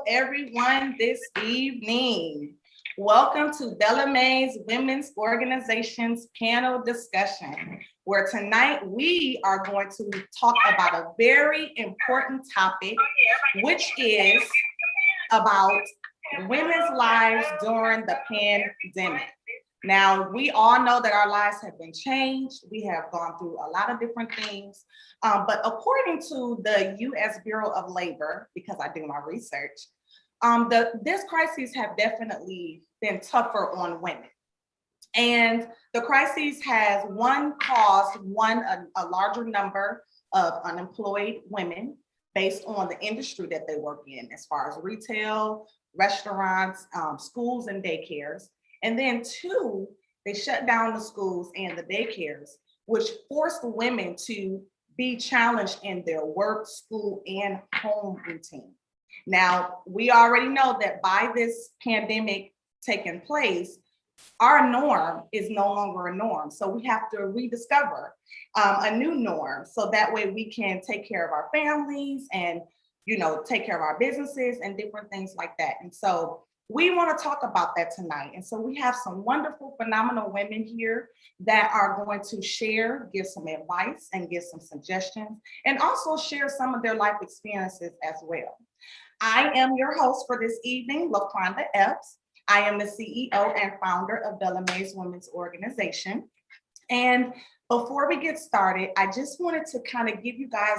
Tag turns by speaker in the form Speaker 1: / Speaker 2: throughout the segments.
Speaker 1: everyone this evening. Welcome to BellaMaze Women's Organization's panel discussion, where tonight we are going to talk about a very important topic, which is about women's lives during the pandemic. Now, we all know that our lives have been changed. We have gone through a lot of different things. But according to the U.S. Bureau of Labor, because I do my research, this crisis have definitely been tougher on women. And the crisis has caused a larger number of unemployed women based on the industry that they work in, as far as retail, restaurants, schools and daycares. And then two, they shut down the schools and the daycares, which forced women to be challenged in their work, school, and home routine. Now, we already know that by this pandemic taking place, our norm is no longer a norm. So we have to rediscover a new norm. So that way we can take care of our families and, take care of our businesses and different things like that. And so we want to talk about that tonight. And so we have some wonderful, phenomenal women here that are going to share, give some advice and give some suggestions, and also share some of their life experiences as well. I am your host for this evening, LaQuanda Epps. I am the CEO and founder of BellaMaze Women's Organization. And before we get started, I just wanted to kind of give you guys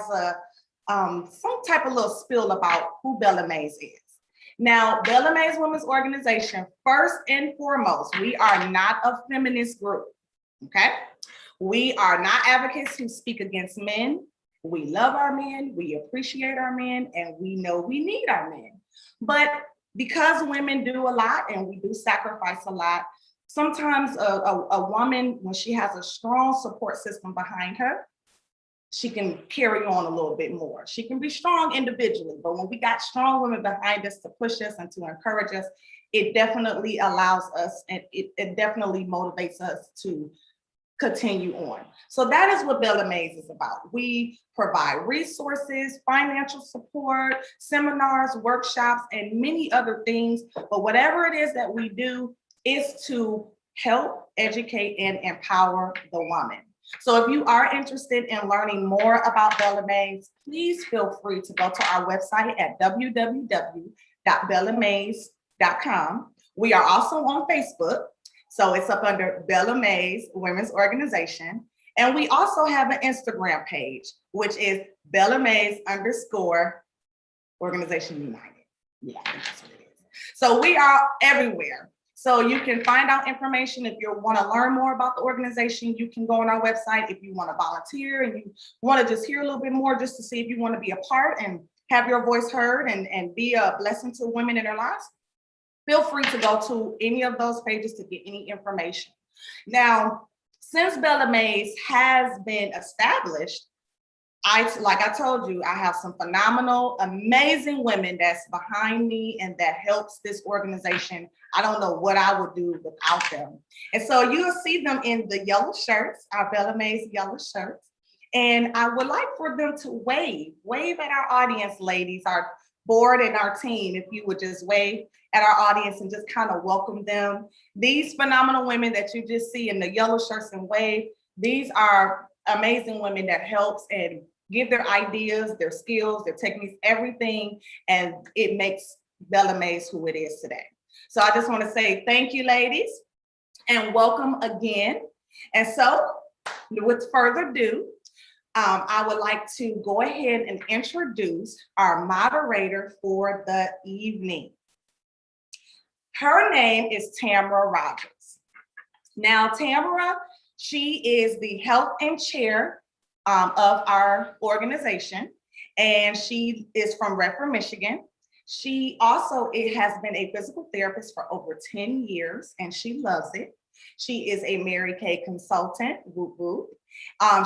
Speaker 1: some type of little spiel about who BellaMaze is. Now, BellaMaze Women's Organization, first and foremost, we are not a feminist group, okay? We are not advocates who speak against men. We love our men, we appreciate our men, and we know we need our men. But because women do a lot and we do sacrifice a lot, sometimes a woman, when she has a strong support system behind her, she can carry on a little bit more. She can be strong individually, but when we got strong women behind us to push us and to encourage us, it definitely allows us and it definitely motivates us to continue on. So that is what BellaMaze is about. We provide resources, financial support, seminars, workshops, and many other things. But whatever it is that we do is to help, educate, and empower the woman. So if you are interested in learning more about BellaMaze, please feel free to go to our website at www.bellamaze.com. We are also on Facebook. So it's up under BellaMaze Women's Organization. And we also have an Instagram page, which is BellaMaze_Organization United. Yeah, that's what it is. So we are everywhere. So you can find out information. If you want to learn more about the organization, you can go on our website. If you want to volunteer and you want to just hear a little bit more, just to see if you want to be a part and have your voice heard and be a blessing to women in their lives, feel free to go to any of those pages to get any information. Now, since BellaMaze has been established, like I told you, I have some phenomenal, amazing women that's behind me and that helps this organization. I don't know what I would do without them. And so you'll see them in the yellow shirts, our BellaMaze yellow shirts. And I would like for them to wave at our audience, ladies, our board and our team, if you would just wave at our audience and just kind of welcome them. These phenomenal women that you just see in the yellow shirts and wave, these are amazing women that helps and give their ideas, their skills, their techniques, everything, and it makes BellaMaze who it is today. So I just want to say thank you, ladies, and welcome again. And so with further ado, I would like to go ahead and introduce our moderator for the evening. Her name is Tamara Rogers. Now, Tamara, she is the health and chair of our organization, and she is from Raffle, Michigan. She also has been a physical therapist for over 10 years, and she loves it. She is a Mary Kay consultant, whoop whoop.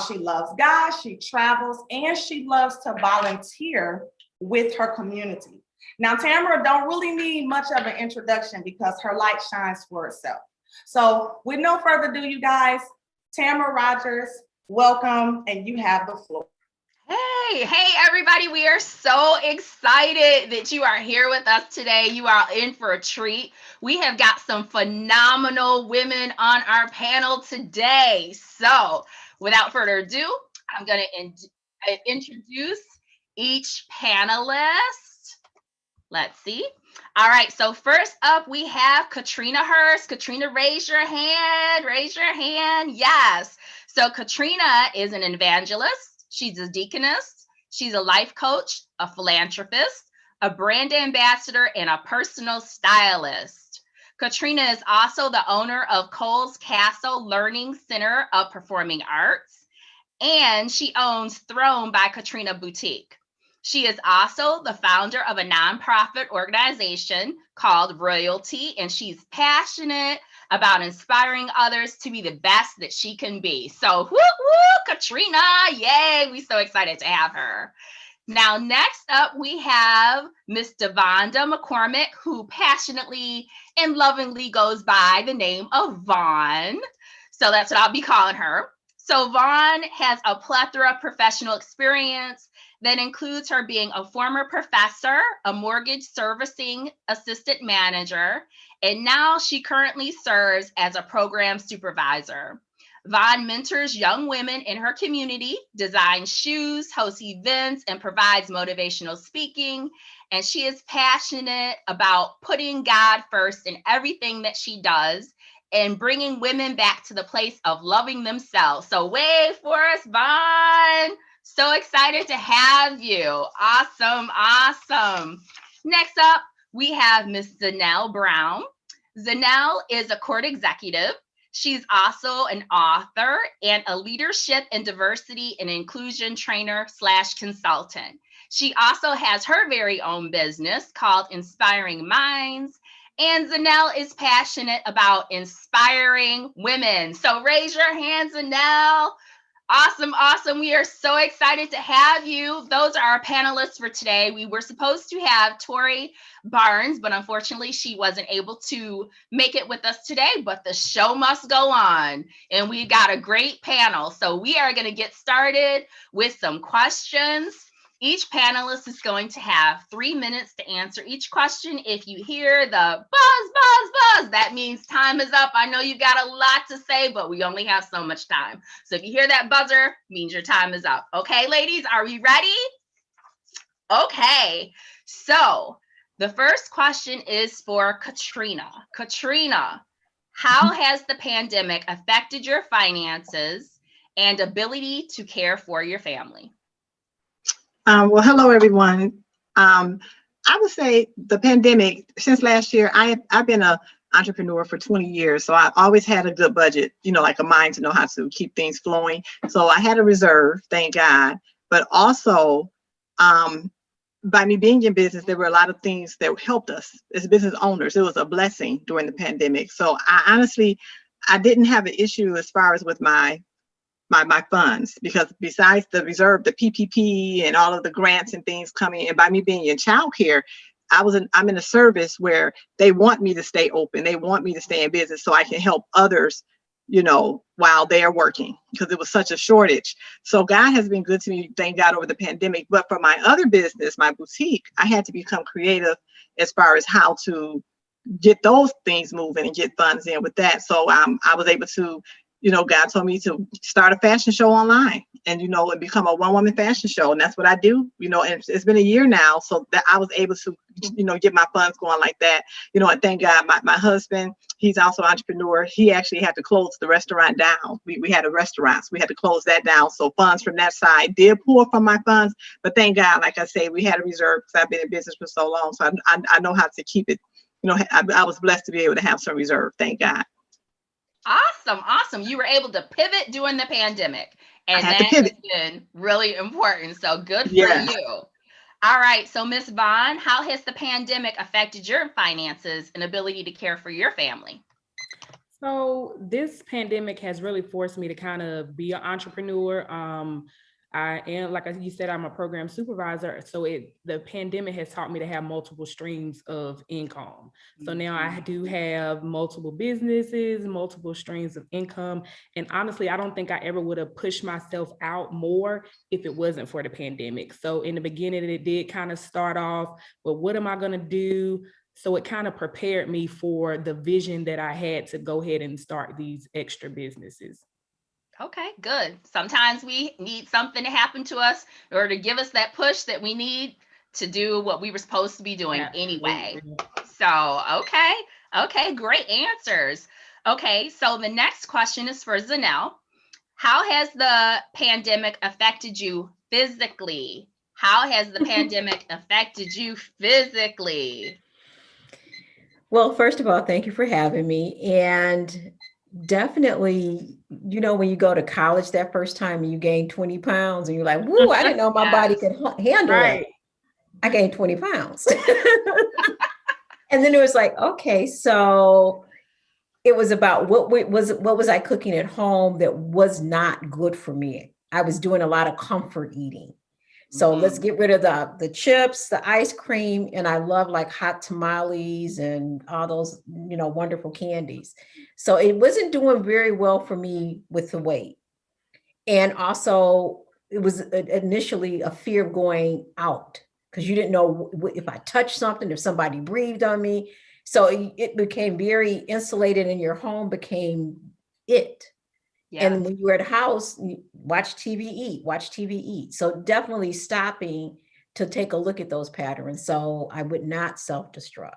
Speaker 1: She loves God, she travels, and she loves to volunteer with her community. Now, Tamara don't really need much of an introduction because her light shines for itself. So with no further ado, you guys, Tamara Rogers, welcome, and you have the floor.
Speaker 2: Hey, everybody. We are so excited that you are here with us today. You are in for a treat. We have got some phenomenal women on our panel today. So, without further ado, I'm going to introduce each panelist. Let's see. All right. So, first up, we have Katrina Hurst. Katrina, raise your hand. Raise your hand. Yes. So, Katrina is an evangelist. She's a deaconess. She's a life coach, a philanthropist, a brand ambassador, and a personal stylist. Katrina is also the owner of Cole's Castle Learning Center of Performing Arts, and she owns Throne by Katrina Boutique. She is also the founder of a nonprofit organization called Royalty, and she's passionate about inspiring others to be the best that she can be. So, woo woo, Katrina, yay, we're so excited to have her. Now, next up, we have Miss Devonda Mccormick, who passionately and lovingly goes by the name of Vaughn. So that's what I'll be calling her. So Vaughn has a plethora of professional experience that includes her being a former professor, a mortgage servicing assistant manager, and now she currently serves as a program supervisor. Vaughn mentors young women in her community, designs shoes, hosts events, and provides motivational speaking. And she is passionate about putting God first in everything that she does and bringing women back to the place of loving themselves. So wave for us, Vaughn. So excited to have you. Awesome, awesome. Next up, we have Miss Danelle Brown. Danelle is a court executive. She's also an author and a leadership and diversity and inclusion trainer / consultant. She also has her very own business called Inspiring Minds. And Zanelle is passionate about inspiring women. So raise your hands, Zanelle. Awesome, awesome. We are so excited to have you. Those are our panelists for today. We were supposed to have Tori Barnes, but unfortunately she wasn't able to make it with us today, but the show must go on. And we got a great panel. So we are going to get started with some questions. Each panelist is going to have 3 minutes to answer each question. If you hear the buzz, buzz, buzz, that means time is up. I know you've got a lot to say, but we only have so much time. So if you hear that buzzer, means your time is up. Okay, ladies, are we ready? Okay, so the first question is for Katrina. Katrina, how has the pandemic affected your finances and ability to care for your family?
Speaker 3: Well, hello, everyone. I would say the pandemic, since last year, I've been an entrepreneur for 20 years. So I always had a good budget, like a mind to know how to keep things flowing. So I had a reserve, thank God. But also, by me being in business, there were a lot of things that helped us as business owners. It was a blessing during the pandemic. So I didn't have an issue as far as with my funds, because besides the reserve, the PPP and all of the grants and things coming, and by me being in childcare, I'm in a service where they want me to stay open. They want me to stay in business so I can help others, while they're working, because it was such a shortage. So God has been good to me, thank God, over the pandemic. But for my other business, my boutique, I had to become creative as far as how to get those things moving and get funds in with that. So I was able to, God told me to start a fashion show online and, and become a one-woman fashion show. And that's what I do, and it's been a year now. So that I was able to, get my funds going like that, and thank God my husband, he's also an entrepreneur. He actually had to close the restaurant down. We had a restaurant, so we had to close that down. So funds from that side did pour from my funds, but thank God, like I say, we had a reserve because I've been in business for so long. So I know how to keep it. I was blessed to be able to have some reserve. Thank God.
Speaker 2: Awesome, awesome. You were able to pivot during the pandemic, and that has been really important. So good for you. All right, so Miss Vaughn, how has the pandemic affected your finances and ability to care for your family?
Speaker 4: So this pandemic has really forced me to kind of be an entrepreneur. I am, like you said, I'm a program supervisor. So the pandemic has taught me to have multiple streams of income. So now I do have multiple businesses, multiple streams of income. And honestly, I don't think I ever would have pushed myself out more if it wasn't for the pandemic. So in the beginning, it did kind of start off, well, what am I going to do? So it kind of prepared me for the vision that I had to go ahead and start these extra businesses.
Speaker 2: Okay, good. Sometimes we need something to happen to us in order to give us that push that we need to do what we were supposed to be doing anyway. So, okay, great answers. Okay, so the next question is for Danelle. How has the pandemic affected you physically? How has the pandemic affected you physically?
Speaker 5: Well, first of all, thank you for having me. And definitely, when you go to college that first time and you gain 20 pounds and you're like, woo, I didn't know my body could handle that. I gained 20 pounds. And then it was like, okay, so it was about what was I cooking at home that was not good for me. I was doing a lot of comfort eating. So let's get rid of the chips, the ice cream, and I love like hot tamales and all those, wonderful candies. So it wasn't doing very well for me with the weight. And also it was initially a fear of going out because you didn't know if I touched something, if somebody breathed on me. So it became very insulated in your home became it. Yeah. And when you were at house, watch TV, eat. So definitely stopping to take a look at those patterns. So I would not self-destruct.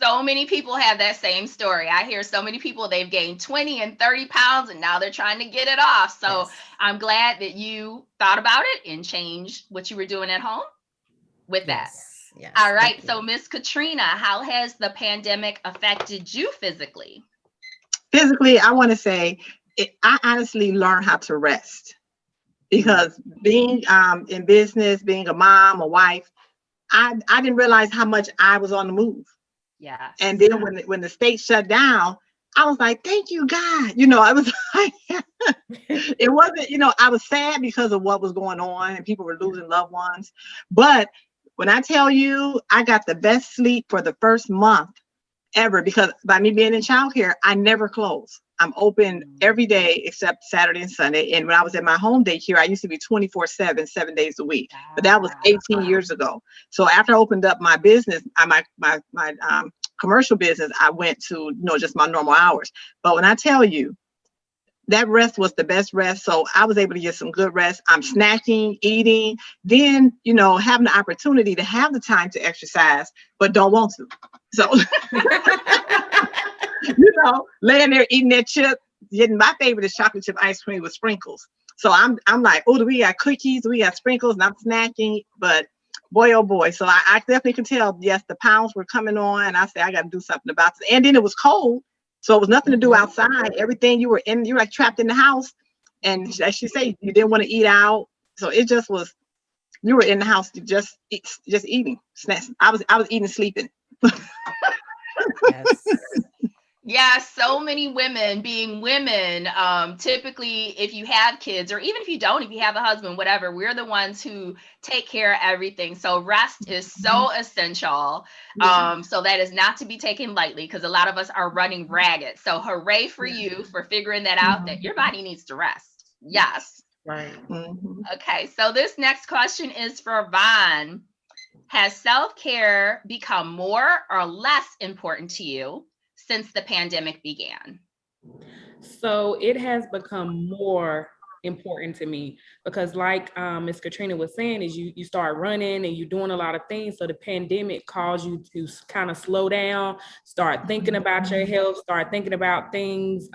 Speaker 2: So many people have that same story. I hear so many people, they've gained 20 and 30 pounds and now they're trying to get it off. So yes. I'm glad that you thought about it and changed what you were doing at home with that. Yes. All right. So Miss Katrina, how has the pandemic affected you physically?
Speaker 3: Physically, I want to say, I honestly learned how to rest because being in business, being a mom, a wife, I didn't realize how much I was on the move.
Speaker 2: Yeah.
Speaker 3: And then when the state shut down, I was like, thank you, God. I was like, it wasn't, I was sad because of what was going on and people were losing loved ones. But when I tell you, I got the best sleep for the first month ever because by me being in childcare, I never close. I'm open every day except Saturday and Sunday. And when I was at my home daycare, I used to be 24/7, 7 days a week. But that was 18 years ago. So after I opened up my business, my commercial business, I went to just my normal hours. But when I tell you, that rest was the best rest. So I was able to get some good rest. I'm snacking, eating, then, having the opportunity to have the time to exercise, but don't want to. So, laying there eating that chip, my favorite is chocolate chip ice cream with sprinkles. So I'm like, oh, do we got cookies? Do we got sprinkles? And I'm snacking, but boy, oh boy. So I definitely can tell, yes, the pounds were coming on and I said, I got to do something about this. And then it was cold. So it was nothing to do outside. Everything you were like trapped in the house. And as she said, you didn't want to eat out. So it just was, you were in the house just eating. I was eating and sleeping.
Speaker 5: Yes.
Speaker 2: Yeah, so many women being women, typically if you have kids or even if you don't, if you have a husband, whatever, we're the ones who take care of everything. So rest is so essential. So that is not to be taken lightly because a lot of us are running ragged. So hooray for you for figuring that out, that your body needs to rest. Yes.
Speaker 4: Right.
Speaker 2: Okay, so this next question is for Vaughn. Has self-care become more or less important to you since the pandemic began?
Speaker 4: So it has become more important to me because like Ms. Katrina was saying is you start running and you're doing a lot of things. So the pandemic caused you to kind of slow down, start thinking about your health, start thinking about things.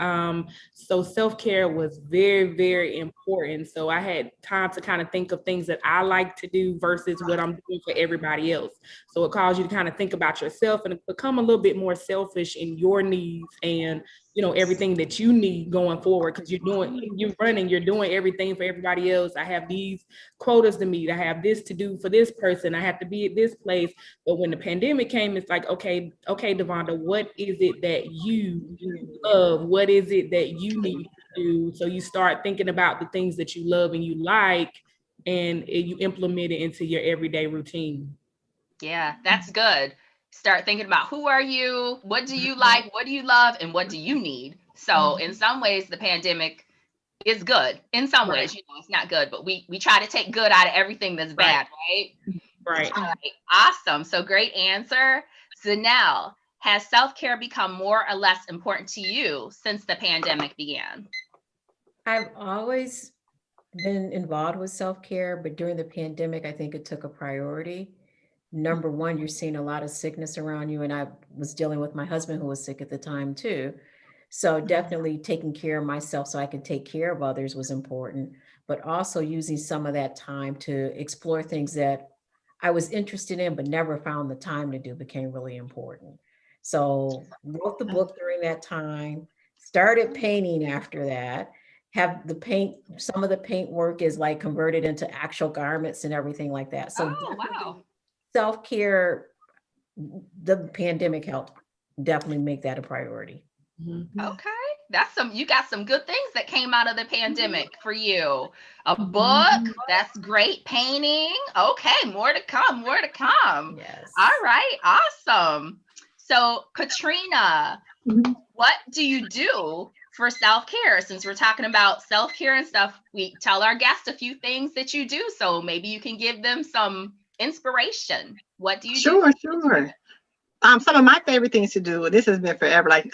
Speaker 4: So self-care was very, very important. So I had time to kind of think of things that I like to do versus what I'm doing for everybody else. So it caused you to kind of think about yourself and become a little bit more selfish in your needs and everything that you need going forward because you're running, you're doing everything for everybody else. I have these quotas to meet. I have this to do for this person. I have to be at this place. But when the pandemic came, it's like, okay, Devonda, what is it that you love? What is it that you need do. So you start thinking about the things that you love and you like, and you implement it into your everyday routine.
Speaker 2: Yeah, that's good. Start thinking about who are you, what do you like, what do you love, and what do you need. So in some ways, the pandemic is good. In some ways, it's not good, but we try to take good out of everything that's bad, right?
Speaker 4: Right.
Speaker 2: All right. Awesome. So great answer. Danelle, has self-care become more or less important to you since the pandemic began?
Speaker 5: I've always been involved with self-care, but during the pandemic, I think it took a priority. Number one, you're seeing a lot of sickness around you, and I was dealing with my husband who was sick at the time too. So definitely taking care of myself so I could take care of others was important, but also using some of that time to explore things that I was interested in but never found the time to do became really important. So wrote the book during that time, started painting after that, have the paint, some of the paint work is like converted into actual garments and everything like that. So
Speaker 2: wow.
Speaker 5: self-care, the pandemic helped definitely make that a priority.
Speaker 2: Okay. You got some good things that came out of the pandemic for you. A book, that's great. Painting. Okay, more to come, more to come.
Speaker 5: Yes.
Speaker 2: All right, awesome. So Katrina, what do you do for self-care? Since we're talking about self-care and stuff, we tell our guests a few things that you do. So maybe you can give them some inspiration. What do you do?
Speaker 3: Sure. Some of my favorite things to do, this has been forever, like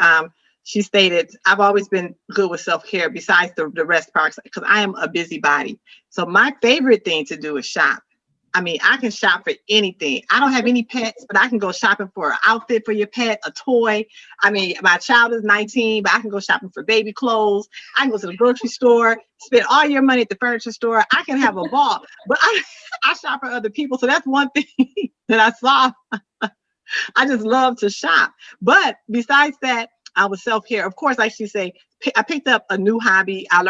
Speaker 3: she stated, I've always been good with self-care besides the rest parts, because I am a busybody. So my favorite thing to do is shop. I mean, I can shop for anything. I don't have any pets, but I can go shopping for an outfit for your pet, a toy. I mean, my child is 19, but I can go shopping for baby clothes. I can go to the grocery store, spend all your money at the furniture store. I can have a ball, but I shop for other people. So that's one thing that I saw. I just love to shop. But besides that, I was self-care. Of course, like she say, I picked up a new hobby. I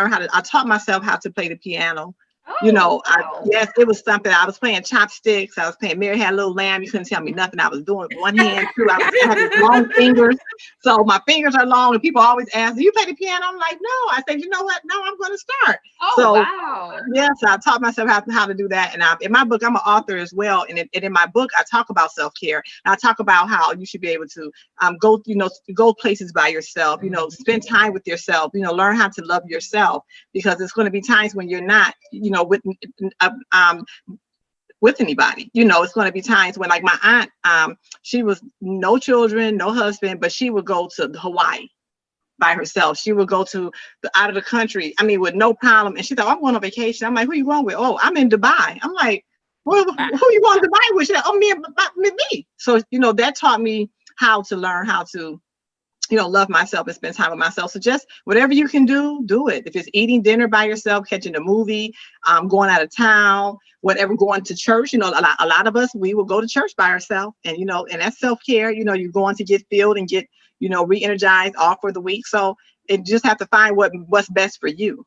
Speaker 3: taught myself how to play the piano.
Speaker 2: Wow.
Speaker 3: Yes, it was something. I was playing chopsticks. I was playing Mary Had a Little Lamb. You couldn't tell me nothing. I was doing with one hand too. I had these long fingers. So my fingers are long, and people always ask, do you play the piano? I'm like, no. I said, you know what? No, I'm going to start.
Speaker 2: Wow.
Speaker 3: Yes, I taught myself how to do that. And in my book, I'm an author as well. And in my book, I talk about self-care. And I talk about how you should be able to go places by yourself, spend time with yourself, learn how to love yourself, because there's going to be times when you're not, with anybody. It's going to be times when, like my aunt, she was no children, no husband, but she would go to Hawaii by herself. She would go to out of the country, with no problem. And she thought, I'm going on vacation. I'm like, who you going with? Oh, I'm in Dubai. I'm like, well, who you going to Dubai with? She's like, oh, me. So, that taught me how to learn how to, love myself and spend time with myself. So just whatever you can do it. If it's eating dinner by yourself, catching a movie, going out of town, whatever, going to church, a lot of us, we will go to church by ourselves, and, and that's self-care. You're going to get filled and get, re-energized all for the week. So it just have to find what's best for you.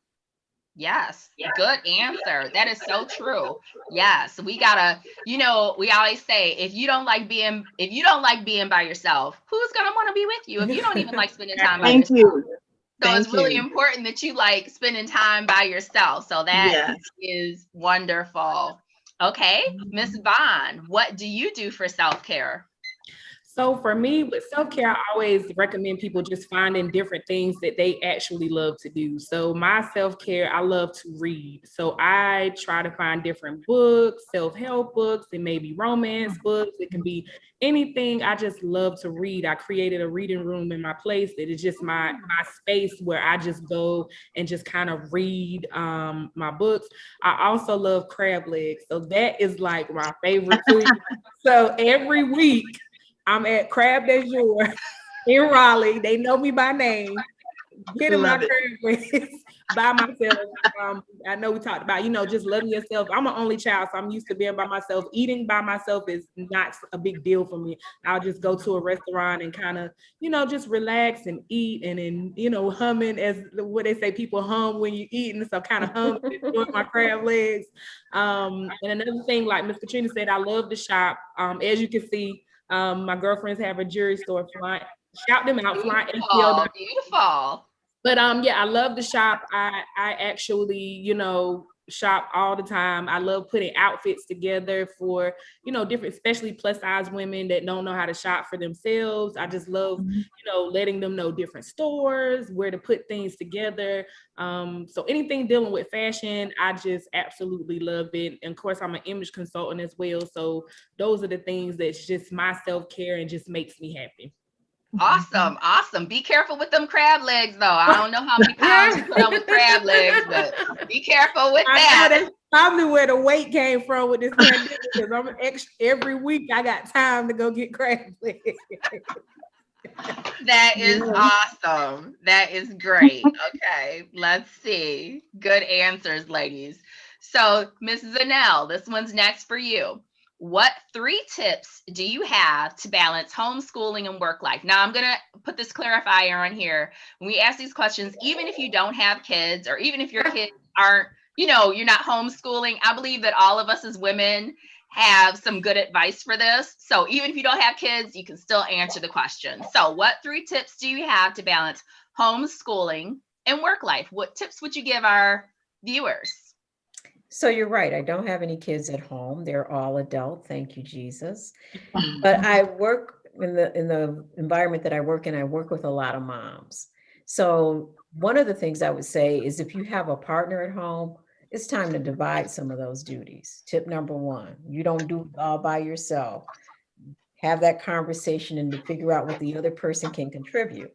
Speaker 2: Yes, good answer. That is so true. Yes, we gotta, we always say, if you don't like being by yourself, who's gonna want to be with you if you don't even like spending time by yourself? So it's really important that you like spending time by yourself. So that is wonderful. Okay, Miss Vaughn, what do you do for self-care?
Speaker 4: So for me, with self-care, I always recommend people just finding different things that they actually love to do. So my self-care, I love to read. So I try to find different books, self-help books, and maybe romance books. It can be anything. I just love to read. I created a reading room in my place that is just my space where I just go and just kind of read my books. I also love crab legs. So that is like my favorite food. So every week, I'm at Crab de Jour in Raleigh. They know me by name. Getting my crab legs by myself. I know we talked about, just loving yourself. I'm an only child, so I'm used to being by myself. Eating by myself is not a big deal for me. I'll just go to a restaurant and kind of, just relax and eat, and then, humming, as what they say, people hum when you eat, and so kind of hum doing my crab legs. And another thing, like Miss Katrina said, I love to shop. As you can see, my girlfriends have a jewelry store. Shout them out.
Speaker 2: Beautiful.
Speaker 4: But yeah, I love to shop. I actually, shop all the time. I love putting outfits together for, different, especially plus size women that don't know how to shop for themselves. I just love, letting them know different stores, where to put things together. So anything dealing with fashion, I just absolutely love it. And of course, I'm an image consultant as well. So those are the things that's just my self-care and just makes me happy.
Speaker 2: Awesome. Awesome. Be careful with them crab legs, though. I don't know how many pounds you put on with crab legs, but be careful with
Speaker 4: I
Speaker 2: that.
Speaker 4: know that's probably where the weight came from with this pandemic, because I'm every week I got time to go get crab legs.
Speaker 2: That is awesome. That is great. Okay, let's see. Good answers, ladies. So, Ms. Danelle, this one's next for you. What 3 tips do you have to balance homeschooling and work life? Now, I'm going to put this clarifier on here. When we ask these questions, even if you don't have kids, or even if your kids aren't, you're not homeschooling, I believe that all of us as women have some good advice for this. So even if you don't have kids, you can still answer the question. So what 3 tips do you have to balance homeschooling and work life? What tips would you give our viewers?
Speaker 5: So you're right. I don't have any kids at home. They're all adult. Thank you, Jesus. But I work in the environment that I work in. I work with a lot of moms. So one of the things I would say is, if you have a partner at home, it's time to divide some of those duties. Tip number 1, you don't do it all by yourself. Have that conversation and to figure out what the other person can contribute.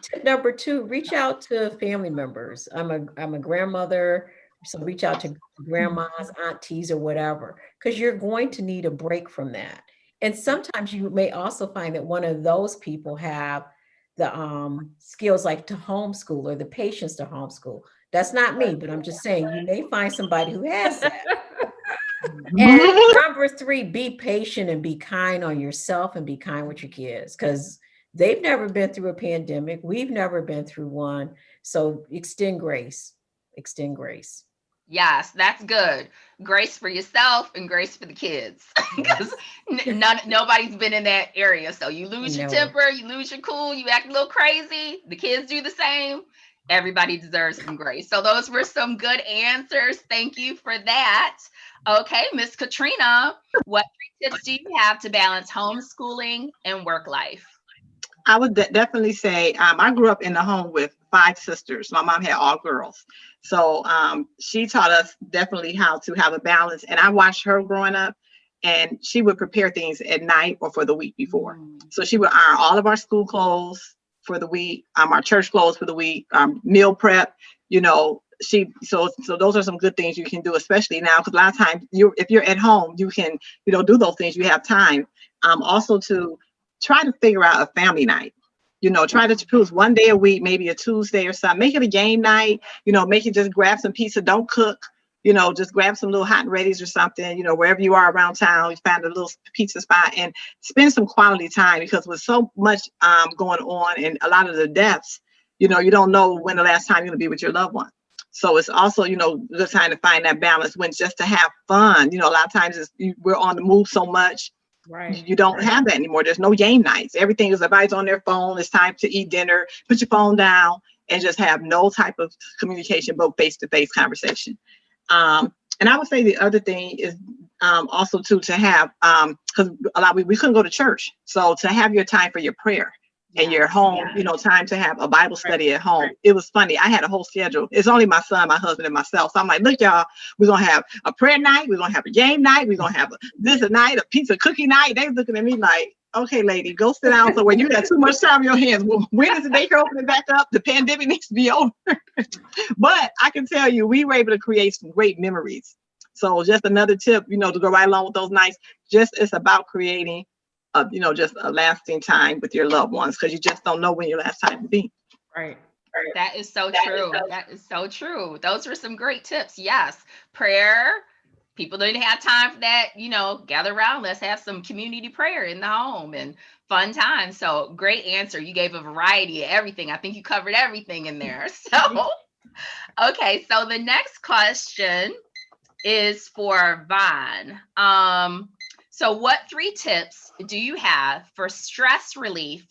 Speaker 5: Tip number 2, reach out to family members. I'm a grandmother, so reach out to grandmas, aunties, or whatever, because you're going to need a break from that. And sometimes you may also find that one of those people have the skills like to homeschool, or the patience to homeschool. That's not me, but I'm just saying you may find somebody who has that. And number 3, be patient and be kind on yourself and be kind with your kids, because they've never been through a pandemic. We've never been through one. So extend grace. Extend grace.
Speaker 2: Yes, that's good. Grace for yourself and grace for the kids, because nobody's been in that area. So you lose your temper, you lose your cool, you act a little crazy. The kids do the same. Everybody deserves some grace. So those were some good answers. Thank you for that. Okay, Miss Katrina, what 3 tips do you have to balance homeschooling and work life?
Speaker 3: I would definitely say I grew up in a home with 5 sisters. My mom had all girls. So she taught us definitely how to have a balance. And I watched her growing up, and she would prepare things at night or for the week before. So she would iron all of our school clothes for the week, our church clothes for the week, meal prep, so those are some good things you can do, especially now, because a lot of times if you're at home, you can, do those things. You have time. Also to try to figure out a family night. Try to choose one day a week, maybe a Tuesday or something. Make it a game night. Make it just grab some pizza. Don't cook. Just grab some little hot and readies or something. Wherever you are around town, you find a little pizza spot and spend some quality time, because with so much going on and a lot of the deaths, you don't know when the last time you're going to be with your loved one. So it's also, good time to find that balance when just to have fun. A lot of times we're on the move so much. Right. You don't have that anymore. There's no game nights. Everything is everybody's on their phone. It's time to eat dinner. Put your phone down and just have no type of communication, but face-to-face conversation. And I would say the other thing is also to have, because we couldn't go to church. So to have your time for your prayer and your home, time to have a Bible study at home. It was funny. I had a whole schedule. It's only my son, my husband, and myself. So I'm like, look, y'all, we're going to have a prayer night. We're going to have a game night. We're going to have a night, a pizza cookie night. They looking at me like, okay, lady, go sit down. So when you got too much time in your hands, when is the daycare opening back up? The pandemic needs to be over. But I can tell you, we were able to create some great memories. So just another tip, to go right along with those nights, it's about creating just a lasting time with your loved ones, because you just don't know when your last time will be.
Speaker 2: Right. That is so true. That is so true. Those were some great tips. Yes. Prayer. People didn't have time for that, gather around. Let's have some community prayer in the home and fun time. So great answer. You gave a variety of everything. I think you covered everything in there. So, okay. So the next question is for Vaughn. So what 3 tips do you have for stress relief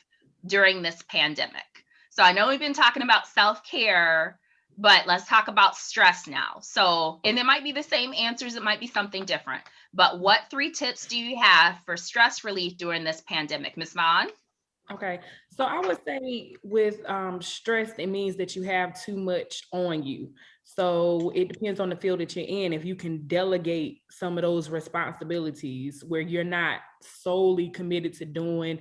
Speaker 2: during this pandemic? So I know we've been talking about self-care, but let's talk about stress now. So, and it might be the same answers, it might be something different, but what 3 tips do you have for stress relief during this pandemic? Ms. Vaughn?
Speaker 4: Okay, so I would say with stress, it means that you have too much on you. So it depends on the field that you're in. If you can delegate some of those responsibilities where you're not solely committed to doing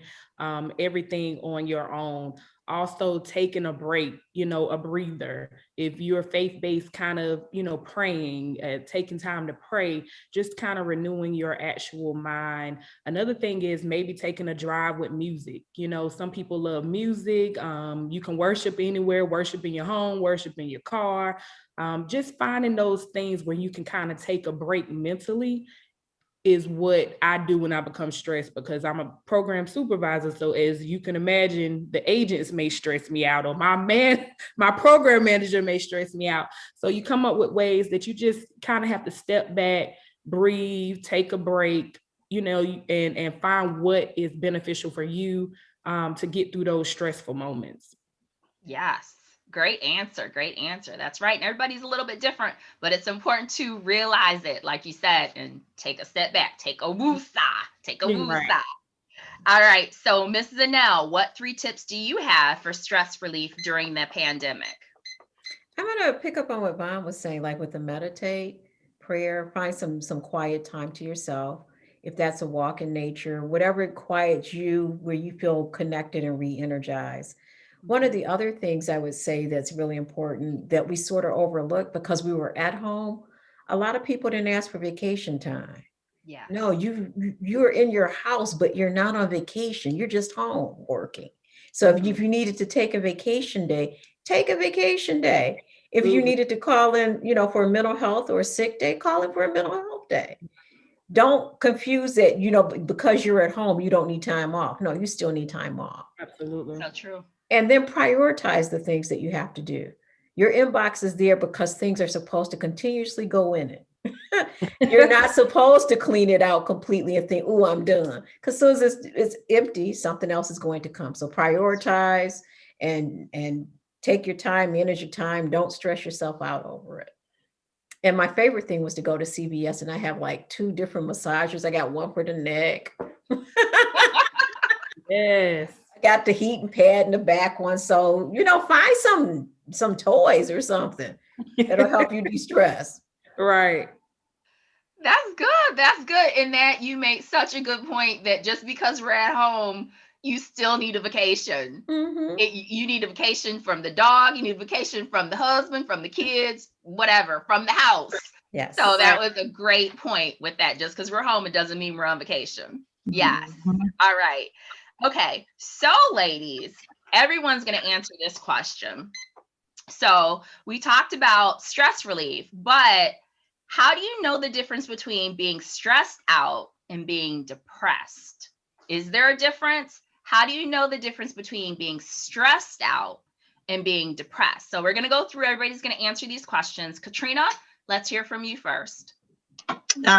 Speaker 4: everything on your own. Also taking a break, a breather. If you're faith-based, kind of, praying, taking time to pray, just kind of renewing your actual mind. Another thing is maybe taking a drive with music. Some people love music. You can worship anywhere, worship in your home, worship in your car. Just finding those things where you can kind of take a break mentally is what I do when I become stressed, because I'm a program supervisor. So as you can imagine, the agents may stress me out, or my program manager may stress me out. So you come up with ways that you just kind of have to step back, breathe, take a break, and find what is beneficial for you to get through those stressful moments.
Speaker 2: Yes. Great answer. Great answer. That's right. And everybody's a little bit different, but it's important to realize it, like you said, and take a step back, take a woosah, take a woosah.
Speaker 4: Right.
Speaker 2: All right. So Mrs. Danelle, what 3 tips do you have for stress relief during the pandemic?
Speaker 5: I'm going to pick up on what Vaughn was saying, like with the meditate, prayer, find some quiet time to yourself. If that's a walk in nature, whatever quiets you, where you feel connected and re-energized. One of the other things I would say that's really important that we sort of overlooked because we were at home, a lot of people didn't ask for vacation time.
Speaker 2: Yeah.
Speaker 5: No, you're in your house, but you're not on vacation. You're just home working. So if you needed to take a vacation day, take a vacation day. If you needed to call in, for a mental health or a sick day, call in for a mental health day. Don't confuse it, because you're at home, you don't need time off. No, you still need time off.
Speaker 4: Absolutely.
Speaker 2: So true.
Speaker 5: And then prioritize the things that you have to do. Your inbox is there because things are supposed to continuously go in it. You're not supposed to clean it out completely and think, oh, I'm done. Because as soon as it's empty, something else is going to come. So prioritize and take your time, manage your time. Don't stress yourself out over it. And my favorite thing was to go to CVS, and I have like 2 different massagers. I got one for the neck.
Speaker 4: Yes.
Speaker 5: I got the heating pad in the back one. So, find some toys or something that'll help you de-stress.
Speaker 4: Right.
Speaker 2: That's good. That's good. And that you make such a good point that just because we're at home, you still need a vacation.
Speaker 5: Mm-hmm.
Speaker 2: You need a vacation from the dog. You need a vacation from the husband, from the kids, whatever, from the house.
Speaker 5: Yes.
Speaker 2: So that was a great point with that. Just because we're home, it doesn't mean we're on vacation. Yes. All right. Okay. So ladies, everyone's going to answer this question. So we talked about stress relief, but how do you know the difference between being stressed out and being depressed? Is there a difference? How do you know the difference between being stressed out and being depressed? So we're going to go through, everybody's going to answer these questions. Katrina, let's hear from you first.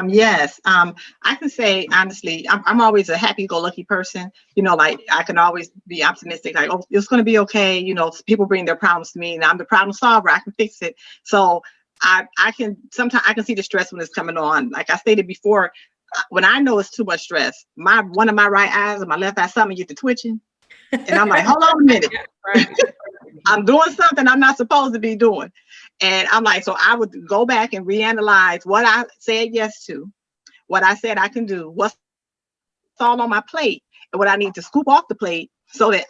Speaker 3: Yes. I can say honestly, I'm always a happy-go-lucky person. Like I can always be optimistic, like, oh, it's going to be okay. People bring their problems to me and I'm the problem solver. I can fix it. So I can see the stress when it's coming on. Like I stated before, when I know it's too much stress, one of my right eyes and my left eye, something get to twitching. And I'm like, hold on a minute. I'm doing something I'm not supposed to be doing. And I'm like, so I would go back and reanalyze what I said yes to, what I said I can do, what's all on my plate, and what I need to scoop off the plate so this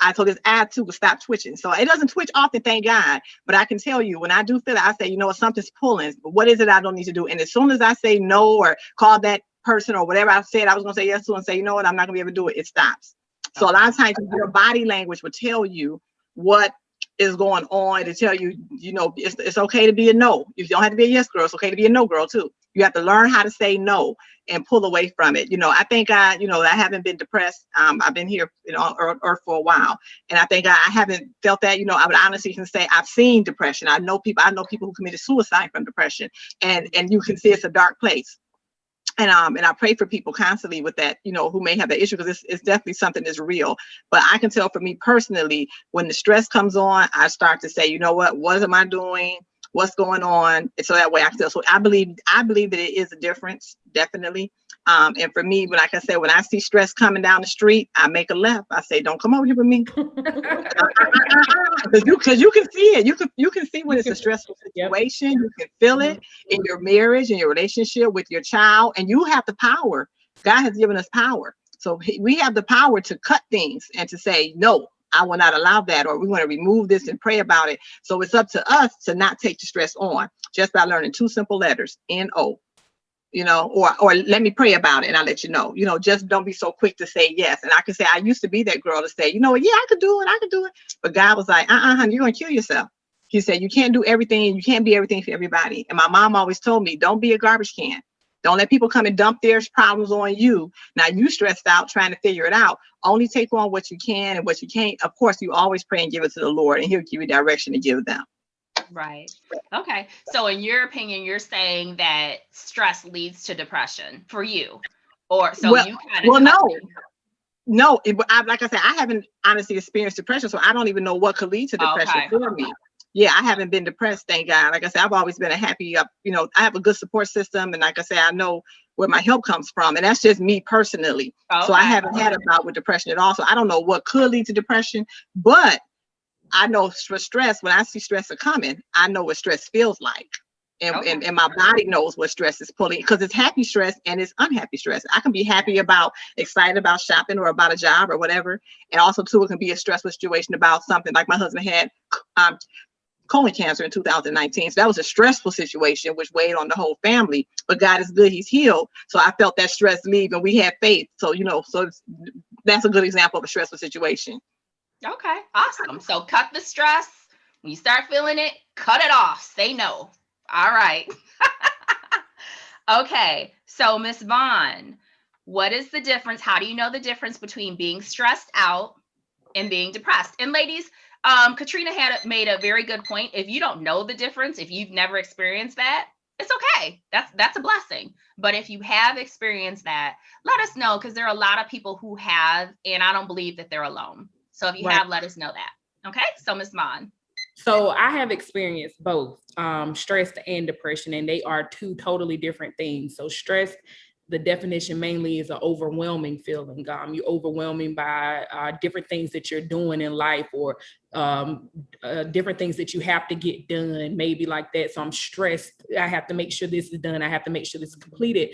Speaker 3: eye too will stop twitching. So it doesn't twitch often, thank God. But I can tell you when I do feel it, I say, something's pulling. But what is it I don't need to do? And as soon as I say no or call that person or whatever I said I was going to say yes to and say, you know what, I'm not going to be able to do it, it stops. So a lot of times your body language will tell you what is going on, to tell you, it's okay to be a no. You don't have to be a yes girl. It's okay to be a no girl too. You have to learn how to say no and pull away from it. I think I haven't been depressed. I've been here, on earth for a while. And I think I haven't felt that, I would honestly can say I've seen depression. I know people who committed suicide from depression, and you can see it's a dark place. And I pray for people constantly with that, who may have that issue, because it's definitely something that's real. But I can tell for me personally, when the stress comes on, I start to say, you know what am I doing? What's going on? And so that way I can tell. So I believe that it is a difference, definitely. And for me, when I see stress coming down the street, I make a left. I say, don't come over here with me. Because you can see it. You can see when it's a stressful situation. You can feel it in your marriage, in your relationship with your child, and you have the power. God has given us power. So we have the power to cut things and to say, no, I will not allow that, or we want to remove this and pray about it. So it's up to us to not take the stress on just by learning 2 simple letters, N-O. Or let me pray about it and I'll let you know. Just don't be so quick to say yes. And I can say, I used to be that girl to say, yeah, I could do it. But God was like, honey, you're going to kill yourself. He said, you can't do everything. You can't be everything for everybody. And my mom always told me, don't be a garbage can. Don't let people come and dump their problems on you. Now you stressed out trying to figure it out. Only take on what you can and what you can't. Of course, you always pray and give it to the Lord, and he'll give you direction to give them.
Speaker 2: Right. Okay. So in your opinion, you're saying that stress leads to depression for you, or so you kind of.
Speaker 3: No. Like I said, I haven't honestly experienced depression, so I don't even know what could lead to depression for me. Yeah, I haven't been depressed, thank God. Like I said, I've always been a happy, I have a good support system, and like I said, I know where my help comes from, and that's just me personally. Okay. So I haven't had a bout with depression at all. So I don't know what could lead to depression, but I know for stress, when I see stress coming, I know what stress feels like. And my body knows what stress is pulling, because it's happy stress and it's unhappy stress. I can be excited about shopping or about a job or whatever. And also too, it can be a stressful situation about something like my husband had colon cancer in 2019. So that was a stressful situation, which weighed on the whole family, but God is good. He's healed. So I felt that stress leave, and we had faith. So, that's a good example of a stressful situation.
Speaker 2: Okay, awesome. So cut the stress. When you start feeling it, cut it off. Say no. All right. Okay. So Ms. Vaughn, what is the difference? How do you know the difference between being stressed out and being depressed? And ladies, Katrina made a very good point. If you don't know the difference, if you've never experienced that, it's okay. That's a blessing. But if you have experienced that, let us know, because there are a lot of people who have, and I don't believe that they're alone. So if you have, let us know that. Okay. So Ms. Vaughn.
Speaker 4: So I have experienced both stress and depression, and they are 2 totally different things. So stress, the definition mainly is an overwhelming feeling. You're overwhelming by different things that you're doing in life, or different things that you have to get done, maybe like that. So I'm stressed. I have to make sure this is done. I have to make sure this is completed.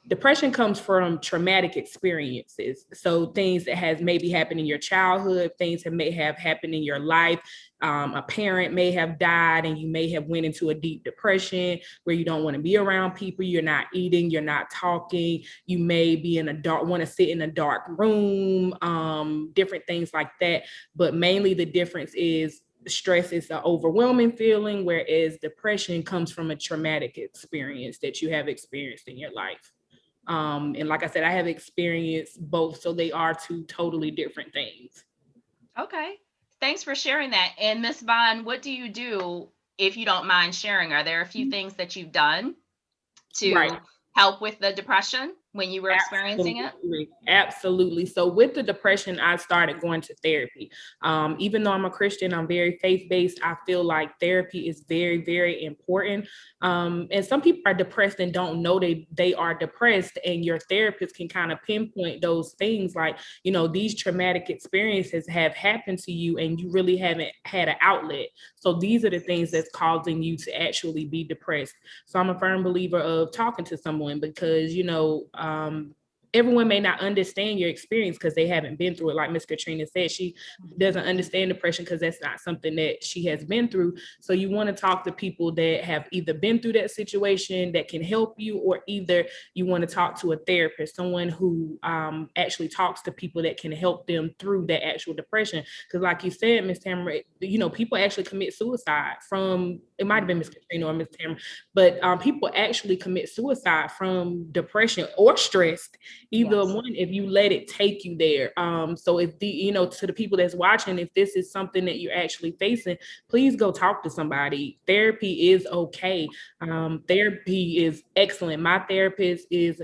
Speaker 4: Depression comes from traumatic experiences. So things that has maybe happened in your childhood, things that may have happened in your life. A parent may have died, and you may have went into a deep depression where you don't want to be around people. You're not eating, you're not talking. You may be want to sit in a dark room, different things like that. But mainly the difference is stress is an overwhelming feeling, whereas depression comes from a traumatic experience that you have experienced in your life. And like I said, I have experienced both. So they are 2 totally different things.
Speaker 2: Okay. Thanks for sharing that. And Ms. Vaughn, what do you do, if you don't mind sharing? Are there a few things that you've done to help with the depression when you were experiencing it?
Speaker 4: Absolutely. So with the depression, I started going to therapy. Even though I'm a Christian, I'm very faith-based. I feel like therapy is very, very important. And some people are depressed and don't know they are depressed, and your therapist can kind of pinpoint those things, like, these traumatic experiences have happened to you and you really haven't had an outlet. So these are the things that's causing you to actually be depressed. So I'm a firm believer of talking to someone, because, everyone may not understand your experience because they haven't been through it. Like Miss Katrina said, she doesn't understand depression because that's not something that she has been through. So you want to talk to people that have either been through that situation that can help you, or either you want to talk to a therapist, someone who actually talks to people that can help them through that actual depression. Because like you said, Miss Tamara, people actually commit suicide from, it might have been Miss Katrina or Miss Tamara, but people actually commit suicide from depression or stress. Either
Speaker 2: Yes.
Speaker 4: one, if you let it take you there. So if to the people that's watching, if this is something that you're actually facing, please go talk to somebody. Therapy is okay. Therapy is excellent. My therapist is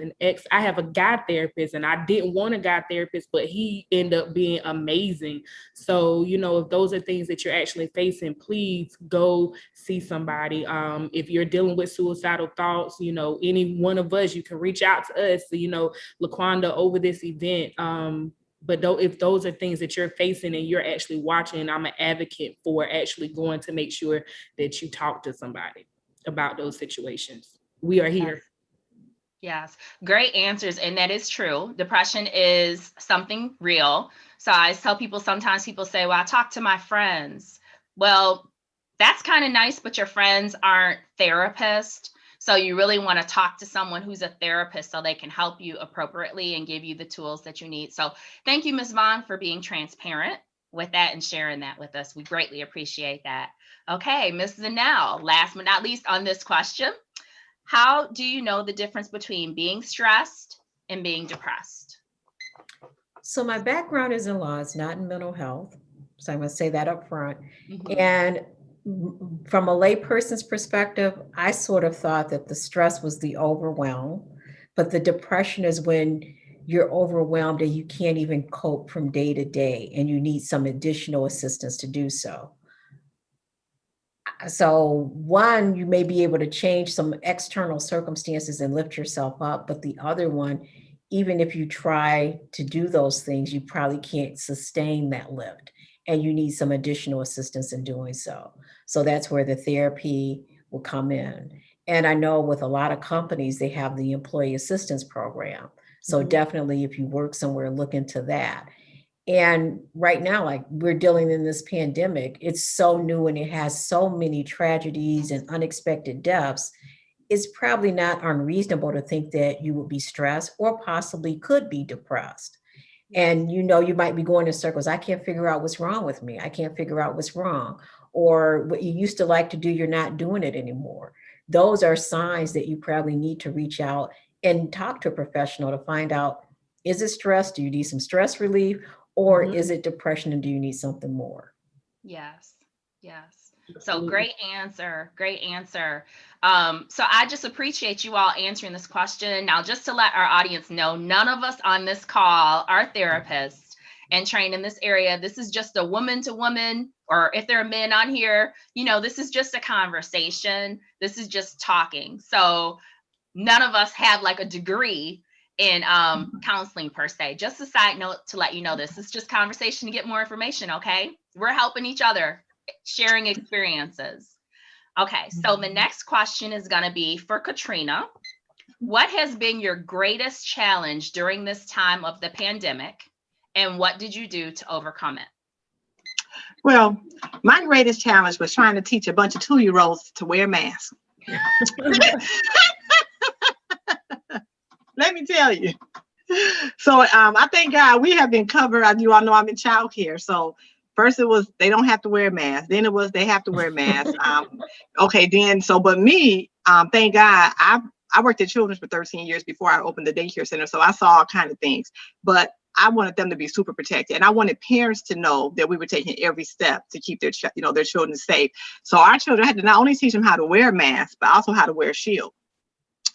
Speaker 4: I have a guy therapist, and I didn't want a guy therapist, but he ended up being amazing. So, if those are things that you're actually facing, please go see somebody. If you're dealing with suicidal thoughts, any one of us, you can reach out to us, LaQuanda, over this event. But if those are things that you're facing and you're actually watching, I'm an advocate for actually going to make sure that you talk to somebody about those situations. We are here.
Speaker 2: Yes, great answers. And that is true. Depression is something real. So I tell people, sometimes people say, well, I talk to my friends. Well, that's kind of nice, but your friends aren't therapists. So you really want to talk to someone who's a therapist so they can help you appropriately and give you the tools that you need. So thank you, Ms. Vaughn, for being transparent with that and sharing that with us. We greatly appreciate that. Okay, Ms. Danelle, last but not least on this question, how do you know the difference between being stressed and being depressed?
Speaker 5: So my background is in law, it's not in mental health. So I'm going to say that up front.
Speaker 2: Mhm.
Speaker 5: And from a layperson's perspective, I sort of thought that the stress was the overwhelm, but the depression is when you're overwhelmed and you can't even cope from day to day and you need some additional assistance to do so. So one, you may be able to change some external circumstances and lift yourself up, but the other one, even if you try to do those things, you probably can't sustain that lift and you need some additional assistance in doing so. So that's where the therapy will come in. And I know with a lot of companies, they have the employee assistance program. So definitely if you work somewhere, look into that. And right now, like we're dealing in this pandemic, it's so new and it has so many tragedies and unexpected deaths. It's probably not unreasonable to think that you would be stressed or possibly could be depressed. And you might be going in circles. I can't figure out what's wrong with me. I can't figure out what's wrong. Or what you used to like to do, you're not doing it anymore. Those are signs that you probably need to reach out and talk to a professional to find out, is it stress? Do you need some stress relief? Or is it depression and do you need something more?
Speaker 2: Yes, yes. So great answer, great answer. So I just appreciate you all answering this question. Now, just to let our audience know, none of us on this call are therapists and trained in this area. This is just a woman to woman, or if there are men on here, this is just a conversation. This is just talking. So none of us have like a degree in counseling per se. Just a side note to let you know this. It's just conversation to get more information, okay? We're helping each other, sharing experiences. Okay, so the next question is going to be for Katrina. What has been your greatest challenge during this time of the pandemic, and what did you do to overcome it?
Speaker 3: Well, my greatest challenge was trying to teach a bunch of 2-year-olds to wear masks. Let me tell you. So I thank God we have been covered. You all know I'm in childcare. So first it was they don't have to wear masks. Then it was they have to wear masks. Okay, then but me, thank God, I worked at Children's for 13 years before I opened the daycare center. So I saw all kinds of things. But I wanted them to be super protected, and I wanted parents to know that we were taking every step to keep their children safe. So our children had to not only teach them how to wear masks, but also how to wear a shield.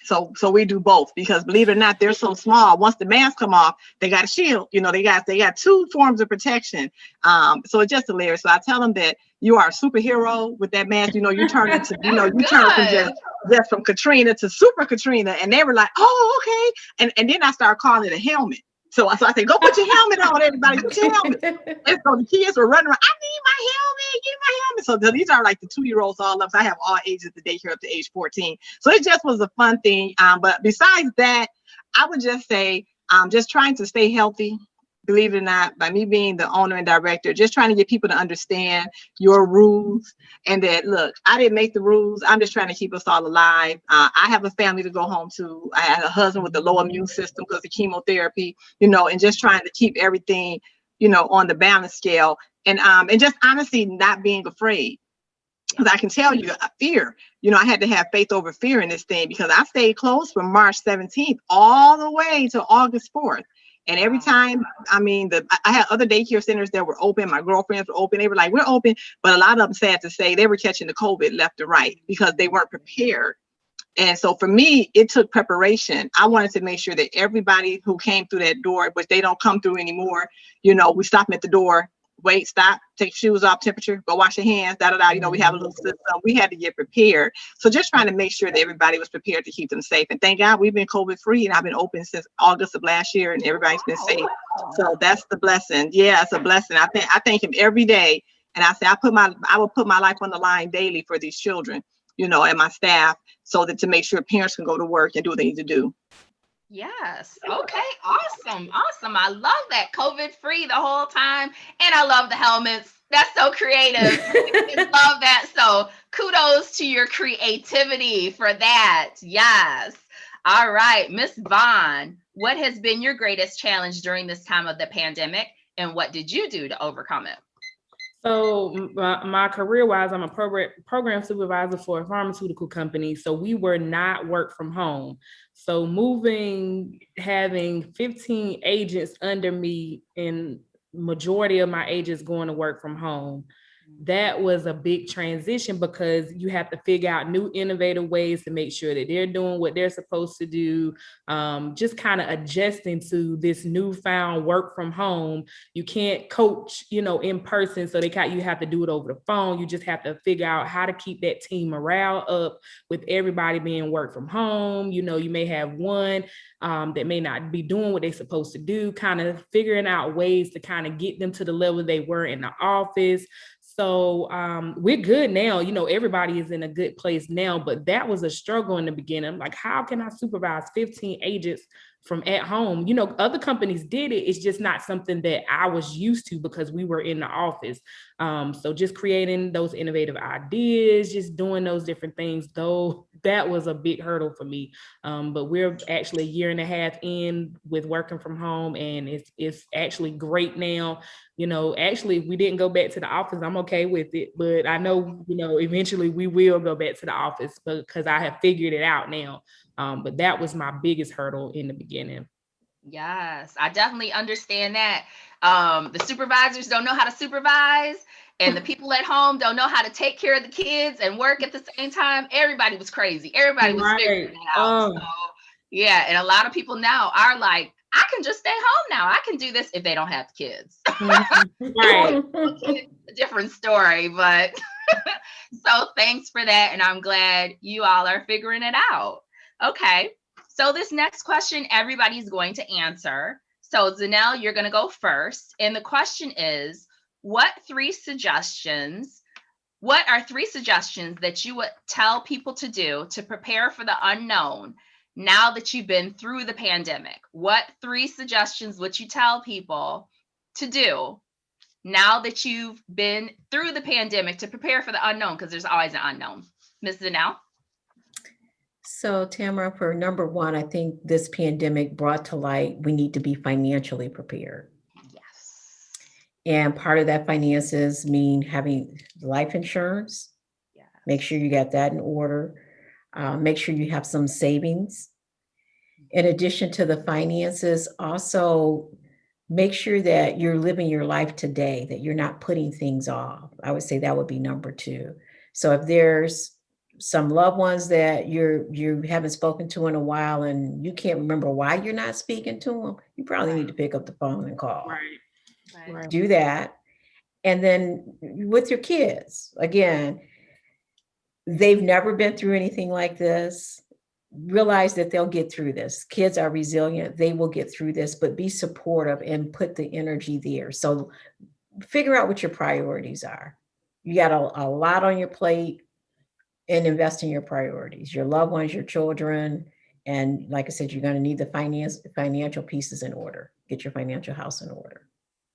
Speaker 3: So we do both, because believe it or not, they're so small. Once the mask come off, they got a shield. They got 2 forms of protection. So it's just hilarious. So I tell them that you are a superhero with that mask. You turn into, turn from just from Katrina to Super Katrina. And they were like, oh, okay. And then I started calling it a helmet. So I said, go put your helmet on, everybody. Put your helmet. And so the kids were running around. I need my helmet. Give me my helmet. So these are like the 2-year-olds all up. So I have all ages at the daycare up to age 14. So it just was a fun thing. But besides that, I would just say just trying to stay healthy. Believe it or not, by me being the owner and director, just trying to get people to understand your rules, and that, look, I didn't make the rules. I'm just trying to keep us all alive. I have a family to go home to. I had a husband with a low immune system because of chemotherapy, and just trying to keep everything, on the balance scale, and just honestly not being afraid. Because I can tell you, fear, I had to have faith over fear in this thing, because I stayed closed from March 17th all the way to August 4th. And every time, I had other daycare centers that were open. My girlfriends were open. They were like, we're open. But a lot of them, sad to say, they were catching the COVID left and right because they weren't prepared. And so for me, it took preparation. I wanted to make sure that everybody who came through that door, which they don't come through anymore, we stop them at the door. Wait, stop, take your shoes off, temperature, go wash your hands, we have a little system. We had to get prepared. So just trying to make sure that everybody was prepared to keep them safe. And thank God we've been COVID free, and I've been open since August of last year, and everybody's been safe. So that's the blessing. Yeah, it's a blessing. I thank him every day. And I say, I will put my life on the line daily for these children, and my staff, so that to make sure parents can go to work and do what they need to do.
Speaker 2: Yes. Okay. Awesome. I love that. COVID free the whole time. And I love the helmets. That's so creative. I love that. So kudos to your creativity for that. Yes. All right. Miss Vaughn, what has been your greatest challenge during this time of the pandemic, and what did you do to overcome it?
Speaker 4: So my career-wise, I'm a program supervisor for a pharmaceutical company. So we were not work from home. So having 15 agents under me, and majority of my agents going to work from home, that was a big transition, because you have to figure out new innovative ways to make sure that they're doing what they're supposed to do. Just kind of adjusting to this newfound work from home. You can't coach, in person. So you have to do it over the phone. You just have to figure out how to keep that team morale up with everybody being work from home. You may have one that may not be doing what they're supposed to do, kind of figuring out ways to kind of get them to the level they were in the office. So we're good now. Everybody is in a good place now, but that was a struggle in the beginning. Like, how can I supervise 15 agents from at home? Other companies did it. It's just not something that I was used to, because we were in the office. So just creating those innovative ideas, just doing those different things, though, that was a big hurdle for me. But we're actually a year and a half in with working from home, and it's actually great now. Actually, we didn't go back to the office. I'm okay with it, but I know, eventually we will go back to the office, because I have figured it out now. But that was my biggest hurdle in the beginning.
Speaker 2: Yes, I definitely understand that. The supervisors don't know how to supervise, and the people at home don't know how to take care of the kids and work at the same time. Everybody was crazy. Everybody was figuring it out. So, yeah, and a lot of people now are like, I can just stay home now. I can do this if they don't have kids.
Speaker 4: Right.
Speaker 2: A different story, but so thanks for that. And I'm glad you all are figuring it out. Okay. So this next question, everybody's going to answer. So Danelle, you're going to go first. And the question is, what are 3 suggestions that you would tell people to do to prepare for the unknown now that you've been through the pandemic? What 3 suggestions would you tell people to do now that you've been through the pandemic to prepare for the unknown? Because there's always an unknown. Ms. Danelle?
Speaker 5: So Tamara, for number 1, I think this pandemic brought to light, we need to be financially prepared.
Speaker 2: Yes.
Speaker 5: And part of that finances mean having life insurance.
Speaker 2: Yes.
Speaker 5: Make sure you got that in order. Make sure you have some savings. In addition to the finances, also make sure that you're living your life today, that you're not putting things off. I would say that would be number 2. So if there's some loved ones that you haven't spoken to in a while and you can't remember why you're not speaking to them, you probably need to pick up the phone and call.
Speaker 2: Right.
Speaker 5: Do that. And then with your kids, again, they've never been through anything like this. Realize that they'll get through this. Kids are resilient. They will get through this, but be supportive and put the energy there. So figure out what your priorities are. You got a lot on your plate, and invest in your priorities, your loved ones, your children. And like I said, you're going to need the financial pieces in order. Get your financial house in order.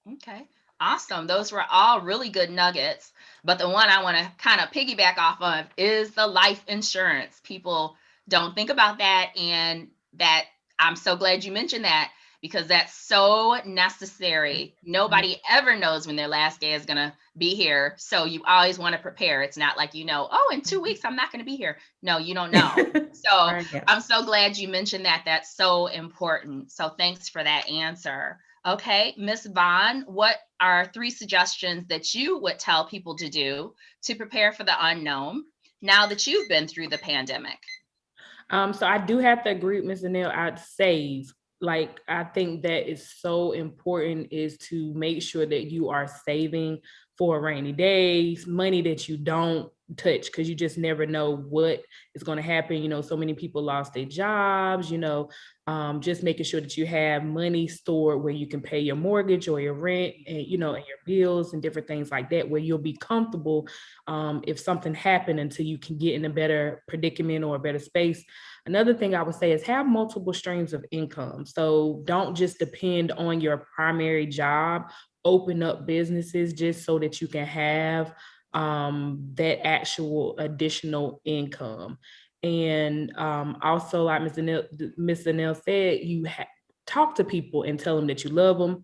Speaker 2: Okay. Awesome. Those were all really good nuggets. But the one I want to kind of piggyback off of is the life insurance. People don't think about that, and that I'm so glad you mentioned that. because that's so necessary. Nobody ever knows when their last day is going to be here. So you always want to prepare. It's not like, oh, in 2 weeks, I'm not going to be here. No, you don't know. So
Speaker 5: Yeah.
Speaker 2: I'm so glad you mentioned that. That's so important. So thanks for that answer. Okay, Ms. Vaughn, what are 3 suggestions that you would tell people to do to prepare for the unknown now that you've been through the pandemic?
Speaker 4: So I do have to agree with Ms. Danelle. I'd save. Like, I think that is so important, is to make sure that you are saving for rainy days, money that you don't touch, because you just never know what is going to happen. So many people lost their jobs, just making sure that you have money stored where you can pay your mortgage or your rent and, and your bills and different things like that, where you'll be comfortable if something happened, until you can get in a better predicament or a better space. Another thing I would say is have multiple streams of income. So don't just depend on your primary job. Open up businesses just so that you can have that actual additional income. And also, like Ms. Danelle said, you talk to people and tell them that you love them.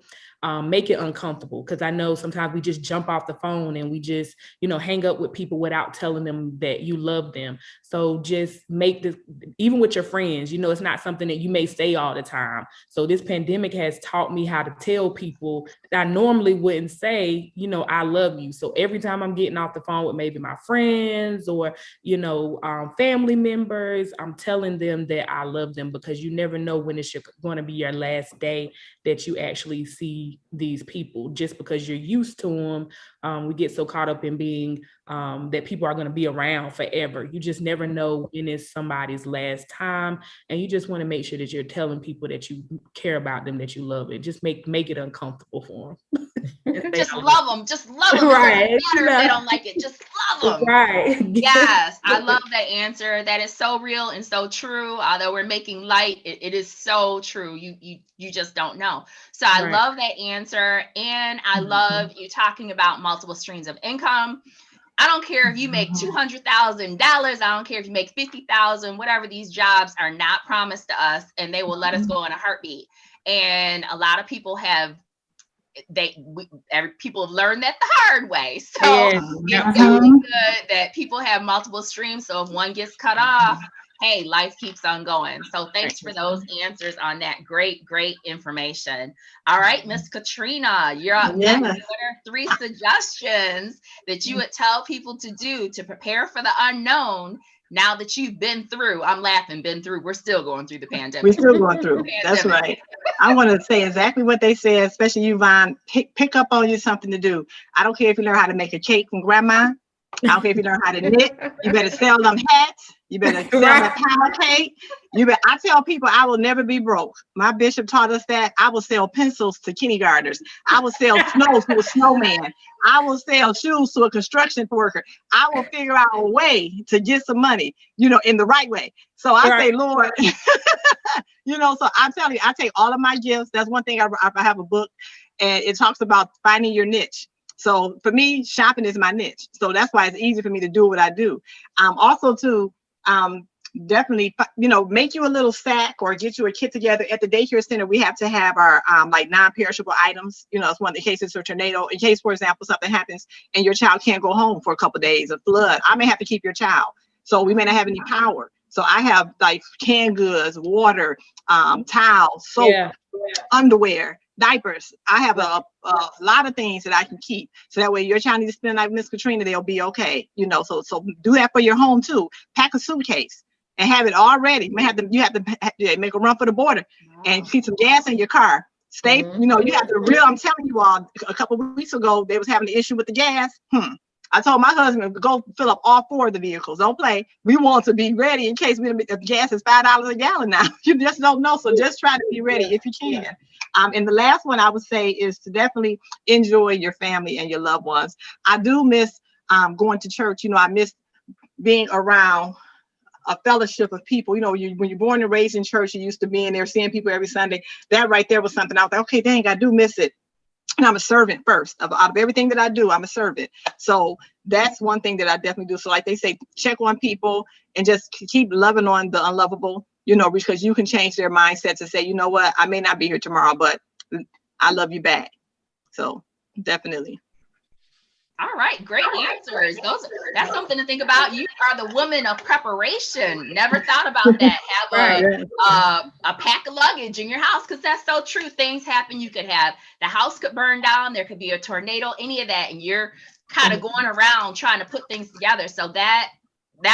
Speaker 4: Make it uncomfortable, because I know sometimes we just jump off the phone and we just, hang up with people without telling them that you love them. So just make this, even with your friends, it's not something that you may say all the time. So this pandemic has taught me how to tell people that I normally wouldn't say, I love you. So every time I'm getting off the phone with maybe my friends or, family members, I'm telling them that I love them, because you never know when it's going to be your last day that you actually see these people. Just because you're used to them, we get so caught up in being that people are going to be around forever. You just never know when it's somebody's last time, and you just want to make sure that you're telling people that you care about them, that you love it. Just make it uncomfortable for them.
Speaker 2: Just love them. Just love them.
Speaker 4: Right.
Speaker 2: It doesn't matter if they don't like it. Just love them.
Speaker 4: Right.
Speaker 2: Yes, I love that answer. That is so real and so true. Although we're making light, it is so true. You just don't know. So I love that answer, and I love you talking about multiple streams of income. I don't care if you make $200,000. I don't care if you make $50,000. Whatever, these jobs are not promised to us, and they will let us go in a heartbeat. And a lot of people people have learned that the hard way. So it's really good that people have multiple streams. So if one gets cut off, hey, life keeps on going. So thanks for those answers on that. Great information. All right, Miss Katrina, you're up next. What are 3 suggestions that you would tell people to do to prepare for the unknown now that you've been through? I'm laughing, been through. We're still going through the pandemic.
Speaker 3: We're still going through. That's right. I want to say exactly what they said, especially you, Vaughn. Pick up on you something to do. I don't care if you learn how to make a cake from grandma. I don't care if you learn how to knit. You better sell them hats. You better sell that pound cake. I tell people I will never be broke. My bishop taught us that. I will sell pencils to kindergartners. I will sell snow to a snowman. I will sell shoes to a construction worker. I will figure out a way to get some money, in the right way. So I say, Lord, so I'm telling you, I take all of my gifts. That's one thing. I have a book, and it talks about finding your niche. So for me, shopping is my niche. So that's why it's easy for me to do what I do. Also to definitely, make you a little sack or get you a kit together. At the daycare center, we have to have our like non-perishable items. It's one of the cases of tornado. In case, for example, something happens and your child can't go home for a couple of days of flood, I may have to keep your child. So we may not have any power. So I have like canned goods, water, towels, soap, underwear, diapers. I have a lot of things that I can keep. So that way your child needs to spend the night with Miss Katrina, they'll be okay. So do that for your home too. Pack a suitcase and have it all ready. You have to make a run for the border and keep some gas in your car. Stay, you have to I'm telling you all, a couple of weeks ago, they was having an issue with the gas. I told my husband to go fill up all 4 of the vehicles. Don't play. We want to be ready in case the gas is $5 a gallon now. You just don't know. So just try to be ready if you can. And the last one I would say is to definitely enjoy your family and your loved ones. I do miss going to church. I miss being around a fellowship of people. When you're born and raised in church, you used to be in there seeing people every Sunday. That right there was something I was like, okay, dang, I do miss it. And I'm a servant first. Out of everything that I do, I'm a servant. So that's one thing that I definitely do. So like they say, check on people and just keep loving on the unlovable. because you can change their mindset to say, you know what, I may not be here tomorrow, but I love you back. So definitely.
Speaker 2: All right, great answers. That's something to think about. You are the woman of preparation. Never thought about that. Have a pack of luggage in your house, because that's so true. Things happen. You could have the house could burn down. There could be a tornado, any of that, and you're kind of going around trying to put things together. So that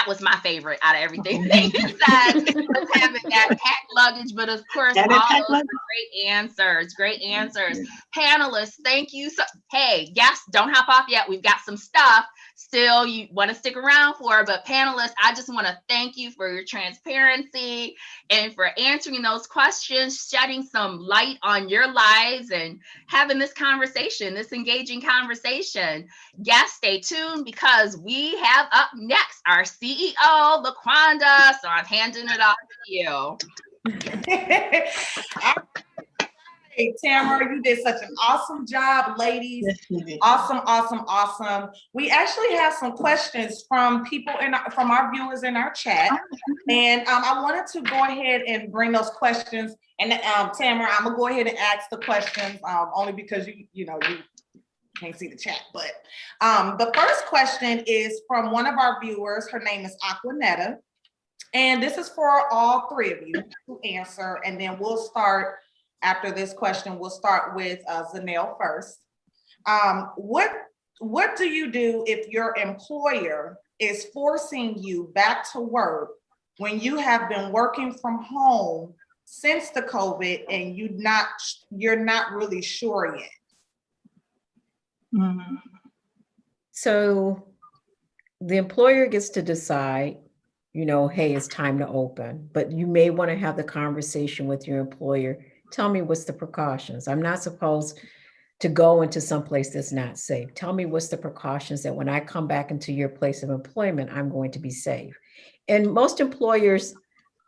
Speaker 2: was my favorite out of everything that you said, was having that pack luggage. But of course, all those are great answers. Great answers. Panelists, thank you. So, hey, guests, don't hop off yet. We've got some stuff still you want to stick around for. But panelists, I just want to thank you for your transparency and for answering those questions, shedding some light on your lives and having this conversation, this engaging conversation. Guests, stay tuned, because we have up next our CEO, LaQuanda. So I'm handing it off to you.
Speaker 1: Hey, Tamara, you did such an awesome job, ladies.
Speaker 3: Yes,
Speaker 1: Awesome. We actually have some questions from people from our viewers in our chat. And I wanted to go ahead and bring those questions. And Tamara, I'm gonna go ahead and ask the questions only because you can't see the chat. But the first question is from one of our viewers. Her name is Aquanetta. And this is for all three of you to answer. And then we'll start. After this question, we'll start with Danelle first. What do you do if your employer is forcing you back to work when you have been working from home since the COVID and you're not really sure yet?
Speaker 3: Mm-hmm.
Speaker 5: So the employer gets to decide, hey, it's time to open, but you may want to have the conversation with your employer. Tell me what's the precautions. I'm not supposed to go into some place that's not safe. Tell me what's the precautions that when I come back into your place of employment, I'm going to be safe. And most employers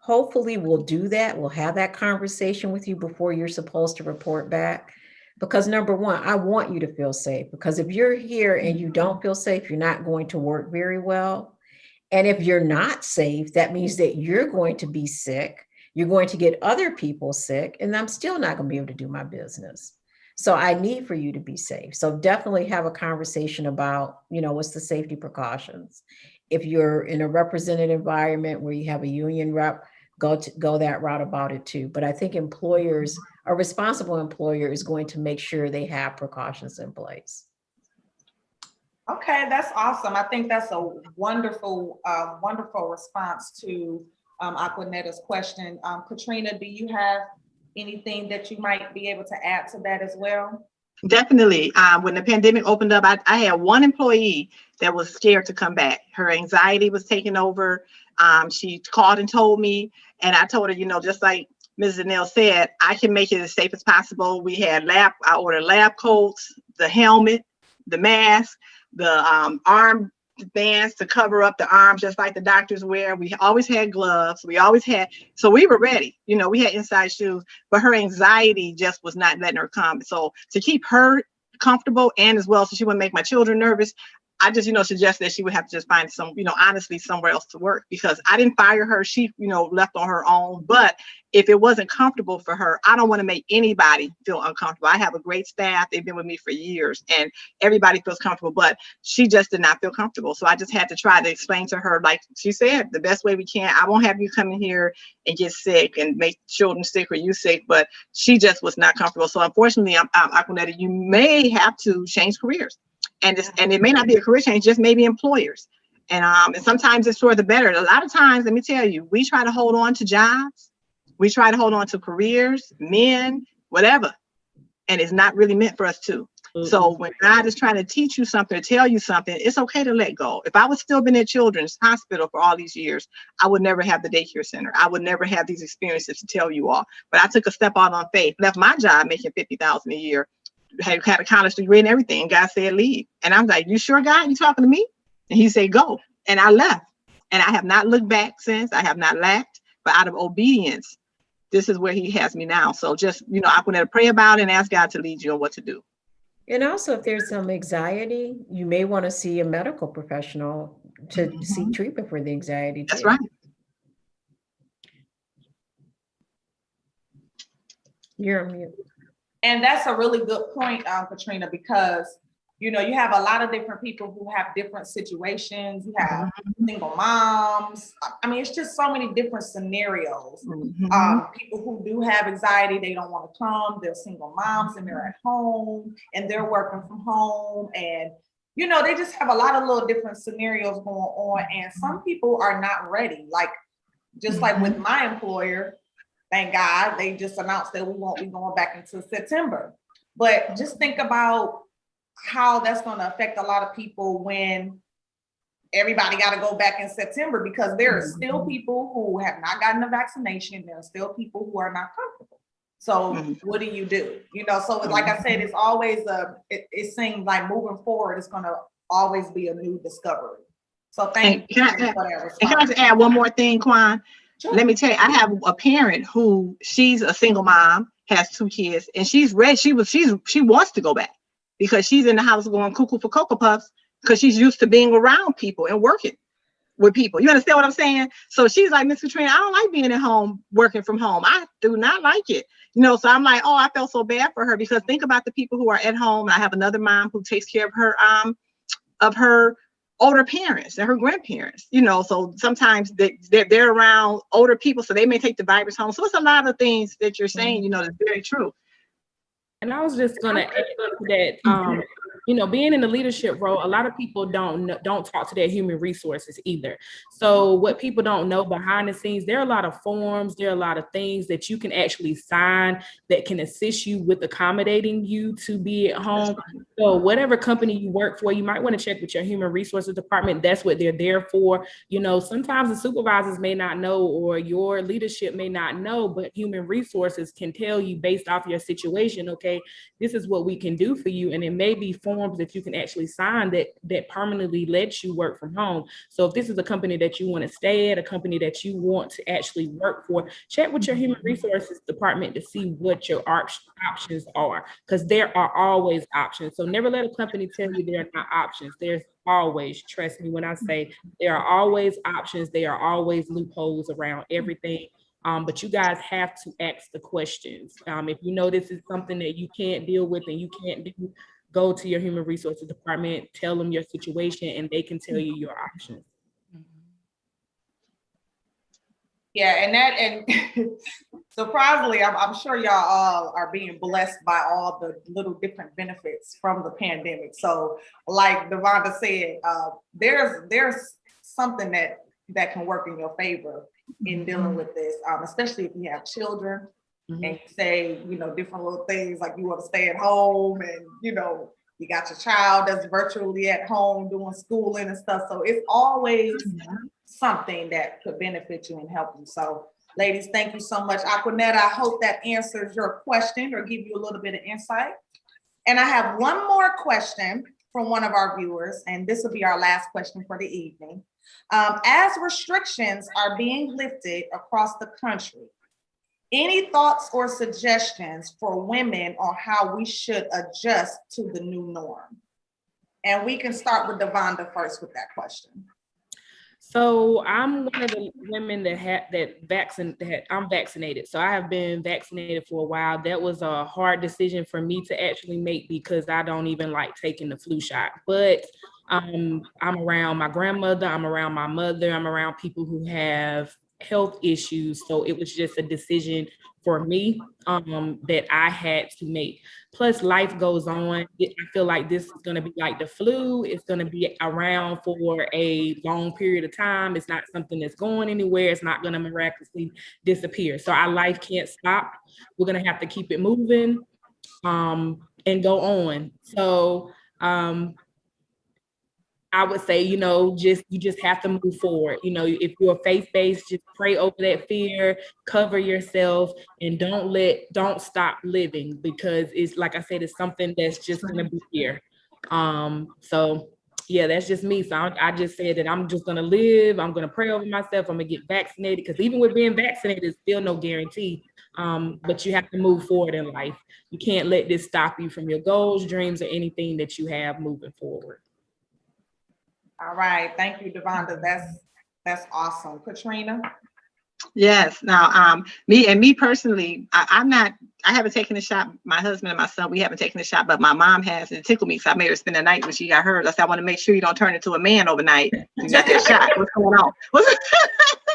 Speaker 5: hopefully will do that. Will have that conversation with you before you're supposed to report back. Because number one, I want you to feel safe, because if you're here and you don't feel safe, you're not going to work very well. And if you're not safe, that means that you're going to be sick. You're going to get other people sick, and I'm still not going to be able to do my business. So I need for you to be safe. So definitely have a conversation about, what's the safety precautions. If you're in a represented environment where you have a union rep, go that route about it too. But I think a responsible employer is going to make sure they have precautions in place.
Speaker 1: Okay, that's awesome. I think that's a wonderful response to Aquanetta's question. Katrina, do you have anything that you might be able to add to that as well?
Speaker 3: Definitely. When the pandemic opened up, I had one employee that was scared to come back. Her anxiety was taking over. She called and told me, and I told her, just like Ms. Danelle said, I can make it as safe as possible. We had I ordered lab coats, the helmet, the mask, the arm bands to cover up the arms, just like the doctors wear. We always had gloves. So we were ready. We had inside shoes, but her anxiety just was not letting her come. So to keep her comfortable and as well, so she wouldn't make my children nervous, I just, suggest that she would have to just find honestly somewhere else to work, because I didn't fire her. She, left on her own. But if it wasn't comfortable for her, I don't want to make anybody feel uncomfortable. I have a great staff. They've been with me for years and everybody feels comfortable, but she just did not feel comfortable. So I just had to try to explain to her, like she said, the best way we can. I won't have you come in here and get sick and make children sick or you sick, but she just was not comfortable. So unfortunately, Aquanetta, you may have to change careers. And it may not be a career change, just maybe employers. And sometimes it's for the better. A lot of times, let me tell you, we try to hold on to jobs. We try to hold on to careers, men, whatever. And it's not really meant for us to. Mm-hmm. So when God is trying to teach you something or tell you something, it's okay to let go. If I was still been at Children's Hospital for all these years, I would never have the daycare center. I would never have these experiences to tell you all. But I took a step out on faith, left my job making $50,000 a year. Had a college degree and everything, and God said leave. And I'm like, you sure, God? You talking to me? And he said go. And I left. And I have not looked back since. I have not lacked, but out of obedience, this is where he has me now. So just, I'm going to pray about it and ask God to lead you on what to do.
Speaker 5: And also, if there's some anxiety, you may want to see a medical professional to seek treatment for the anxiety too.
Speaker 3: That's right.
Speaker 5: You're on mute.
Speaker 1: And that's a really good point, Katrina, because you know, you have a lot of different people who have different situations. You have single moms. I mean, it's just so many different scenarios. People who do have anxiety, they don't want to come. They're single moms and they're at home and they're working from home. And, you know, they just have a lot of little different scenarios going on. And some people are not ready. Like, just like with my employer, thank God, they just announced that we won't be going back into September. But just think about how that's going to affect a lot of people when everybody got to go back in September, because there are still people who have not gotten the vaccination. There are still people who are not comfortable. So what do you do? You know, so like I said, it's always it seems like moving forward, it's going to always be a new discovery. So thank you for that response.
Speaker 3: And can I just add one more thing, Quan? Sure. Let me tell you, I have a parent who, she's a single mom, has 2 kids, and she's ready. She wants to go back, because she's in the house going cuckoo for Cocoa Puffs, because she's used to being around people and working with people. You understand what I'm saying? So she's like, Miss Katrina, I don't like being at home, working from home. I do not like it. You know, so I'm like, oh, I felt so bad for her, because think about the people who are at home. I have another mom who takes care of her older parents and her grandparents, you know, so sometimes they're around older people, so they may take the virus home. So it's a lot of things that you're saying, you know, that's very true.
Speaker 4: And I was just going to add to that, you know, being in a leadership role, a lot of people don't talk to their human resources either. So what people don't know behind the scenes, there are a lot of forms, there are a lot of things that you can actually sign that can assist you with accommodating you to be at home. So whatever company you work for, you might want to check with your human resources department. That's what they're there for. You know, sometimes the supervisors may not know, or your leadership may not know, but human resources can tell you based off your situation, okay, this is what we can do for you. And it may be forms that you can actually sign that permanently lets you work from home. So if this is a company that you want to stay at, a company that you want to actually work for, check with your human resources department to see what your options are, because there are always options. So never let a company tell you there are not options. There's always, trust me when I say there are always options. There are always loopholes around everything. But you guys have to ask the questions. If you know this is something that you can't deal with and you can't do, go to your human resources department, tell them your situation, and they can tell you your options.
Speaker 1: Yeah, and surprisingly, I'm sure y'all all are being blessed by all the little different benefits from the pandemic. So like Devonda said, there's something that can work in your favor in dealing with this, especially if you have children. And you say, you know, different little things like you want to stay at home, and, you know, you got your child that's virtually at home doing schooling and stuff. So it's always something that could benefit you and help you. So ladies, thank you so much. Aquanetta, I hope that answers your question or give you a little bit of insight. And I have one more question from one of our viewers, and this will be our last question for the evening. As restrictions are being lifted across the country, any thoughts or suggestions for women on how we should adjust to the new norm? And we can start with Devonda first with that question.
Speaker 4: So I'm one of the women I'm vaccinated. So I have been vaccinated for a while. That was a hard decision for me to actually make, because I don't even like taking the flu shot. But I'm around my grandmother, I'm around my mother, I'm around people who have health issues. So it was just a decision for me that I had to make. Plus life goes on. I feel like this is going to be like the flu. It's going to be around for a long period of time. It's not something that's going anywhere. It's not going to miraculously disappear. So our life can't stop. We're going to have to keep it moving and go on. So I would say, you know, you just have to move forward. You know, if you're faith-based, just pray over that fear, cover yourself, and don't stop living, because it's, like I said, it's something that's just gonna be here. So yeah, that's just me. So I just said that I'm just gonna live. I'm gonna pray over myself. I'm gonna get vaccinated, because even with being vaccinated, it's still no guarantee. But you have to move forward in life. You can't let this stop you from your goals, dreams, or anything that you have moving forward.
Speaker 1: All right, thank you, Devonda. That's awesome. Katrina?
Speaker 3: Yes. Now, me personally, I haven't taken a shot. My husband and my son, we haven't taken a shot, but my mom has, and it tickled me. So I made her spend the night when she got hers. I said, I want to make sure you don't turn into a man overnight. You got that shot. What's going on?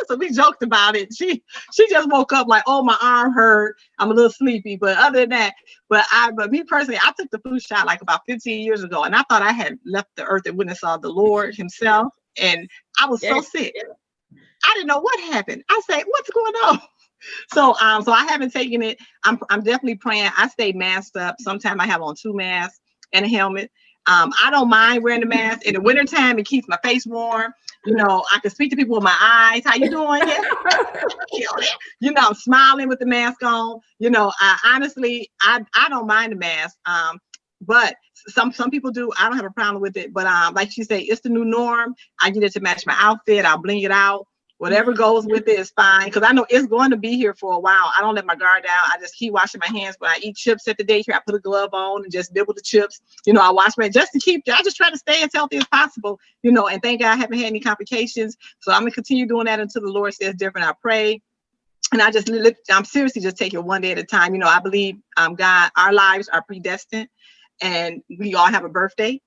Speaker 3: So we joked about it. She just woke up like, oh, my arm hurt. I'm a little sleepy. But other than that, but me personally, I took the flu shot like about 15 years ago, and I thought I had left the earth and witnessed saw the Lord himself. And I was so sick. I didn't know what happened. I said, what's going on? So I haven't taken it. I'm definitely praying. I stay masked up. Sometimes I have on 2 masks and a helmet. I don't mind wearing the mask. In the wintertime, it keeps my face warm. You know, I can speak to people with my eyes. How you doing? You know, I'm smiling with the mask on. You know, I don't mind the mask. But some people do. I don't have a problem with it. But like you say, it's the new norm. I get it to match my outfit. I'll bling it out. Whatever goes with it is fine, because I know it's going to be here for a while. I don't let my guard down. I just keep washing my hands. When I eat chips at the daycare, I put a glove on and just nibble the chips. You know, I wash my just to keep. I just try to stay as healthy as possible. You know, and thank God I haven't had any complications. So I'm gonna continue doing that until the Lord says different. I pray, and I'm seriously just taking one day at a time. You know, I believe God, our lives are predestined, and we all have a birthday,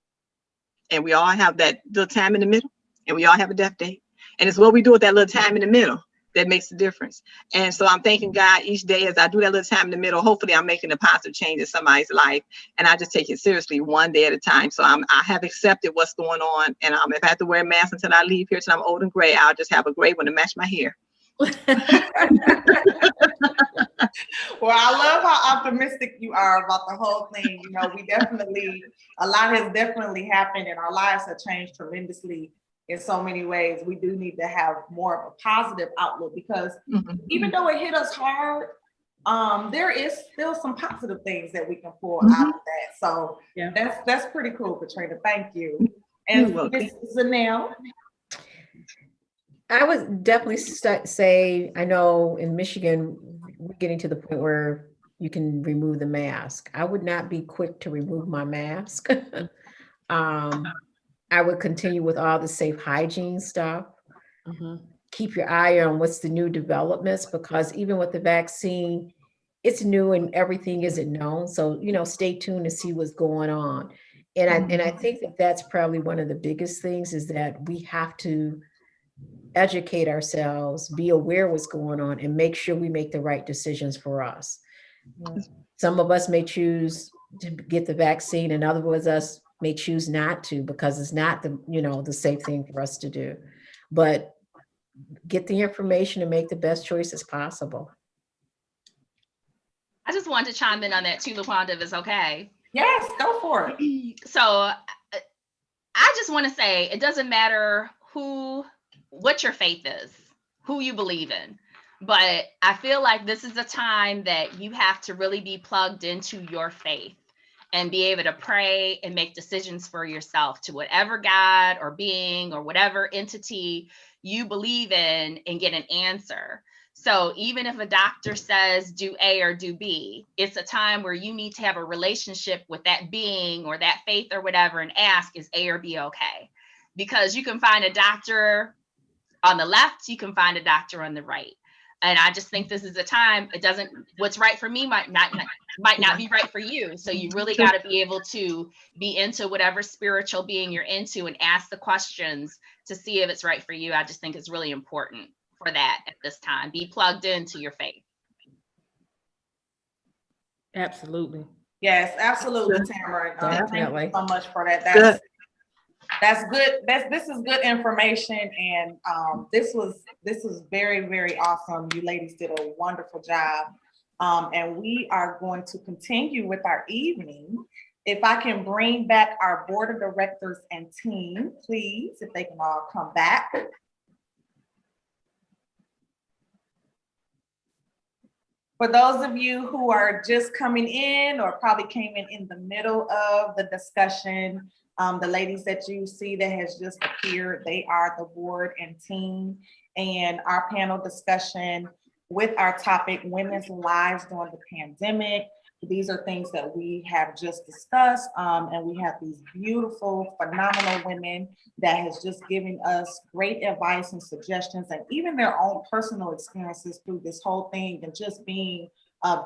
Speaker 3: and we all have that little time in the middle, and we all have a death date. And it's what we do with that little time in the middle that makes the difference. And so I'm thanking God each day as I do that little time in the middle. Hopefully I'm making a positive change in somebody's life. And I just take it seriously one day at a time. So I have accepted what's going on. And if I have to wear a mask until I leave here till I'm old and gray, I'll just have a gray one to match my hair.
Speaker 1: Well, I love how optimistic you are about the whole thing. You know, a lot has definitely happened and our lives have changed tremendously in so many ways. We do need to have more of a positive outlook, because even though it hit us hard, there is still some positive things that we can pull out of that. So that's pretty cool, Katrina. Thank you. And Ms. Danelle?
Speaker 5: I would definitely say, I know in Michigan, we're getting to the point where you can remove the mask. I would not be quick to remove my mask. I would continue with all the safe hygiene stuff. Keep your eye on what's the new developments, because even with the vaccine, it's new and everything isn't known. So, you know, stay tuned to see what's going on. And I think that that's probably one of the biggest things, is that we have to educate ourselves, be aware what's going on, and make sure we make the right decisions for us. Some of us may choose to get the vaccine, and others of us may choose not to, because it's not the safe thing for us to do. But get the information and make the best choices possible.
Speaker 2: I just wanted to chime in on that too, LaQuanda, if it's okay.
Speaker 1: Yes, go for it.
Speaker 2: So I just want to say, it doesn't matter what your faith is, who you believe in. But I feel like this is a time that you have to really be plugged into your faith and be able to pray and make decisions for yourself to whatever God or being or whatever entity you believe in, and get an answer. So even if a doctor says do A or do B, it's a time where you need to have a relationship with that being or that faith or whatever, and ask, is A or B okay? Because you can find a doctor on the left, you can find a doctor on the right. And I just think this is a time, what's right for me might not be right for you. So you really got to be able to be into whatever spiritual being you're into and ask the questions to see if it's right for you. I just think it's really important for that at this time. Be plugged into your faith.
Speaker 4: Absolutely.
Speaker 1: Yes, absolutely, Tamara. Thank you so much for that. That's good. This is good information, and this is very, very awesome. You ladies did a wonderful job, and we are going to continue with our evening. If I can bring back our board of directors and team, please, if they can all come back. For those of you who are just coming in or probably came in the middle of the discussion, the ladies that you see that has just appeared, they are the board and team, and our panel discussion with our topic, women's lives during the pandemic. These are things that we have just discussed, and we have these beautiful, phenomenal women that has just given us great advice and suggestions, and even their own personal experiences through this whole thing, and just being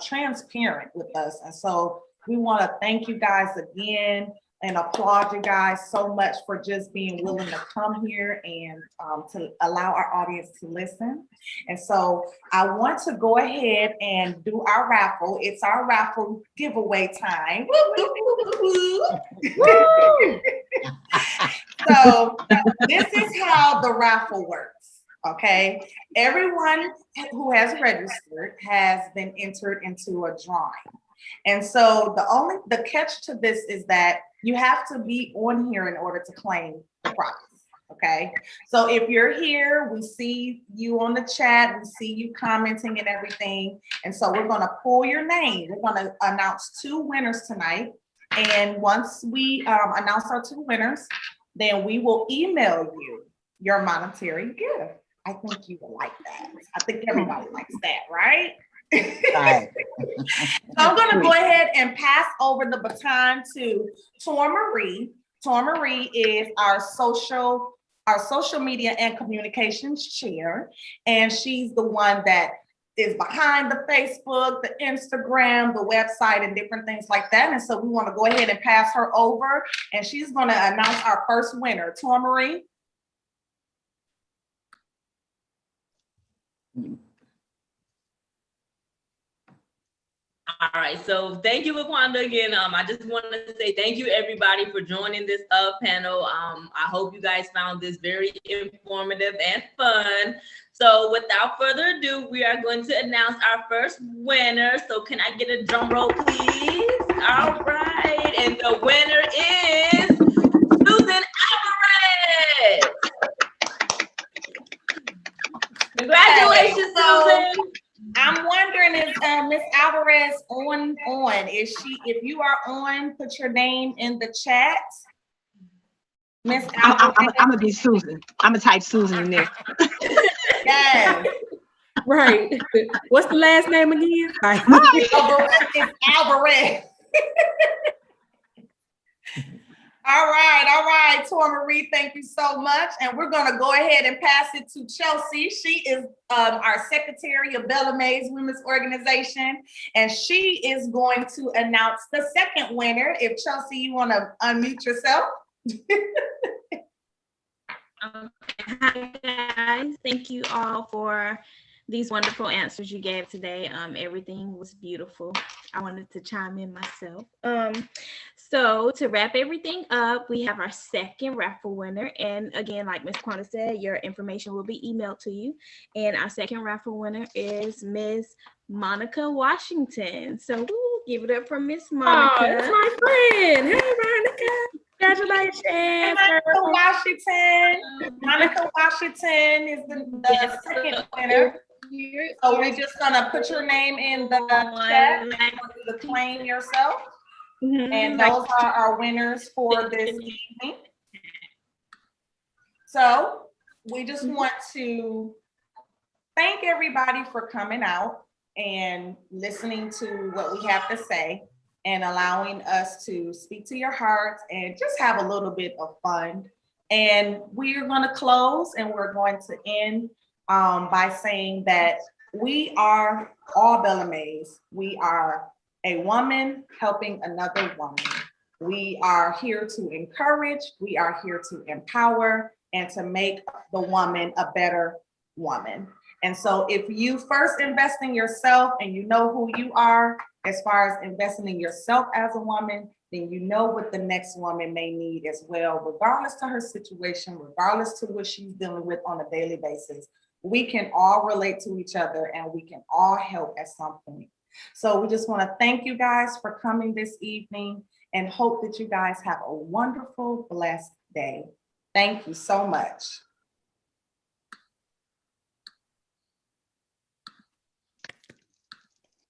Speaker 1: transparent with us. And so we want to thank you guys again and applaud you guys so much for just being willing to come here and to allow our audience to listen. And so I want to go ahead and do our raffle. It's our raffle giveaway time. So this is how the raffle works, okay? Everyone who has registered has been entered into a drawing. And so the catch to this is that you have to be on here in order to claim the prize, okay? So if you're here, we see you on the chat, we see you commenting and everything. And so we're gonna pull your name. We're gonna announce 2 winners tonight. And once we announce our 2 winners, then we will email you your monetary gift. I think you will like that. I think everybody likes that, right?
Speaker 6: Right.
Speaker 1: So I'm going to go ahead and pass over the baton to Tamara. Tamara is our social media and communications chair, and she's the one that is behind the Facebook, the Instagram, the website, and different things like that. And so we want to go ahead and pass her over, and she's going to announce our first winner. Tamara.
Speaker 7: All right, so thank you, LaQuanda, again. I just want to say thank you, everybody, for joining this panel. I hope you guys found this very informative and fun. So without further ado, we are going to announce our first winner. So can I get a drum roll, please? All right, and the winner is Susan Alvarez. Congratulations, Susan.
Speaker 1: I'm wondering if Miss Alvarez on. Is she? If you are on, put your name in the chat. Miss Alvarez.
Speaker 3: I'm gonna be Susan. I'm gonna type Susan in there.
Speaker 1: Yes.
Speaker 4: Right. What's the last name again?
Speaker 1: It's Alvarez. All right, Tamara, thank you so much. And we're gonna go ahead and pass it to Chelsea. She is our secretary of BellaMaze Women's Organization, and she is going to announce the second winner. If Chelsea, you wanna unmute yourself.
Speaker 8: Hi guys, thank you all for these wonderful answers you gave today. Everything was beautiful. I wanted to chime in myself. So to wrap everything up, we have our second raffle winner. And again, like Ms. Quanta said, your information will be emailed to you. And our second raffle winner is Ms. Monica Washington. So give it up for Miss Monica.
Speaker 4: Oh, that's my friend. Hey, Monica. Congratulations.
Speaker 1: Hey, Monica Washington. Monica Washington is the second winner. So we're just gonna put your name in the chat to claim yourself. And those are our winners for this evening. So we just want to thank everybody for coming out and listening to what we have to say and allowing us to speak to your hearts and just have a little bit of fun. And we're going to close and we're going to end by saying that we are all BellaMaze. We are a woman helping another woman. We are here to encourage, we are here to empower, and to make the woman a better woman. And so if you first invest in yourself and you know who you are, as far as investing in yourself as a woman, then you know what the next woman may need as well, regardless to her situation, regardless to what she's dealing with on a daily basis. We can all relate to each other and we can all help at some point. So we just want to thank you guys for coming this evening and hope that you guys have a wonderful, blessed day. Thank you so much.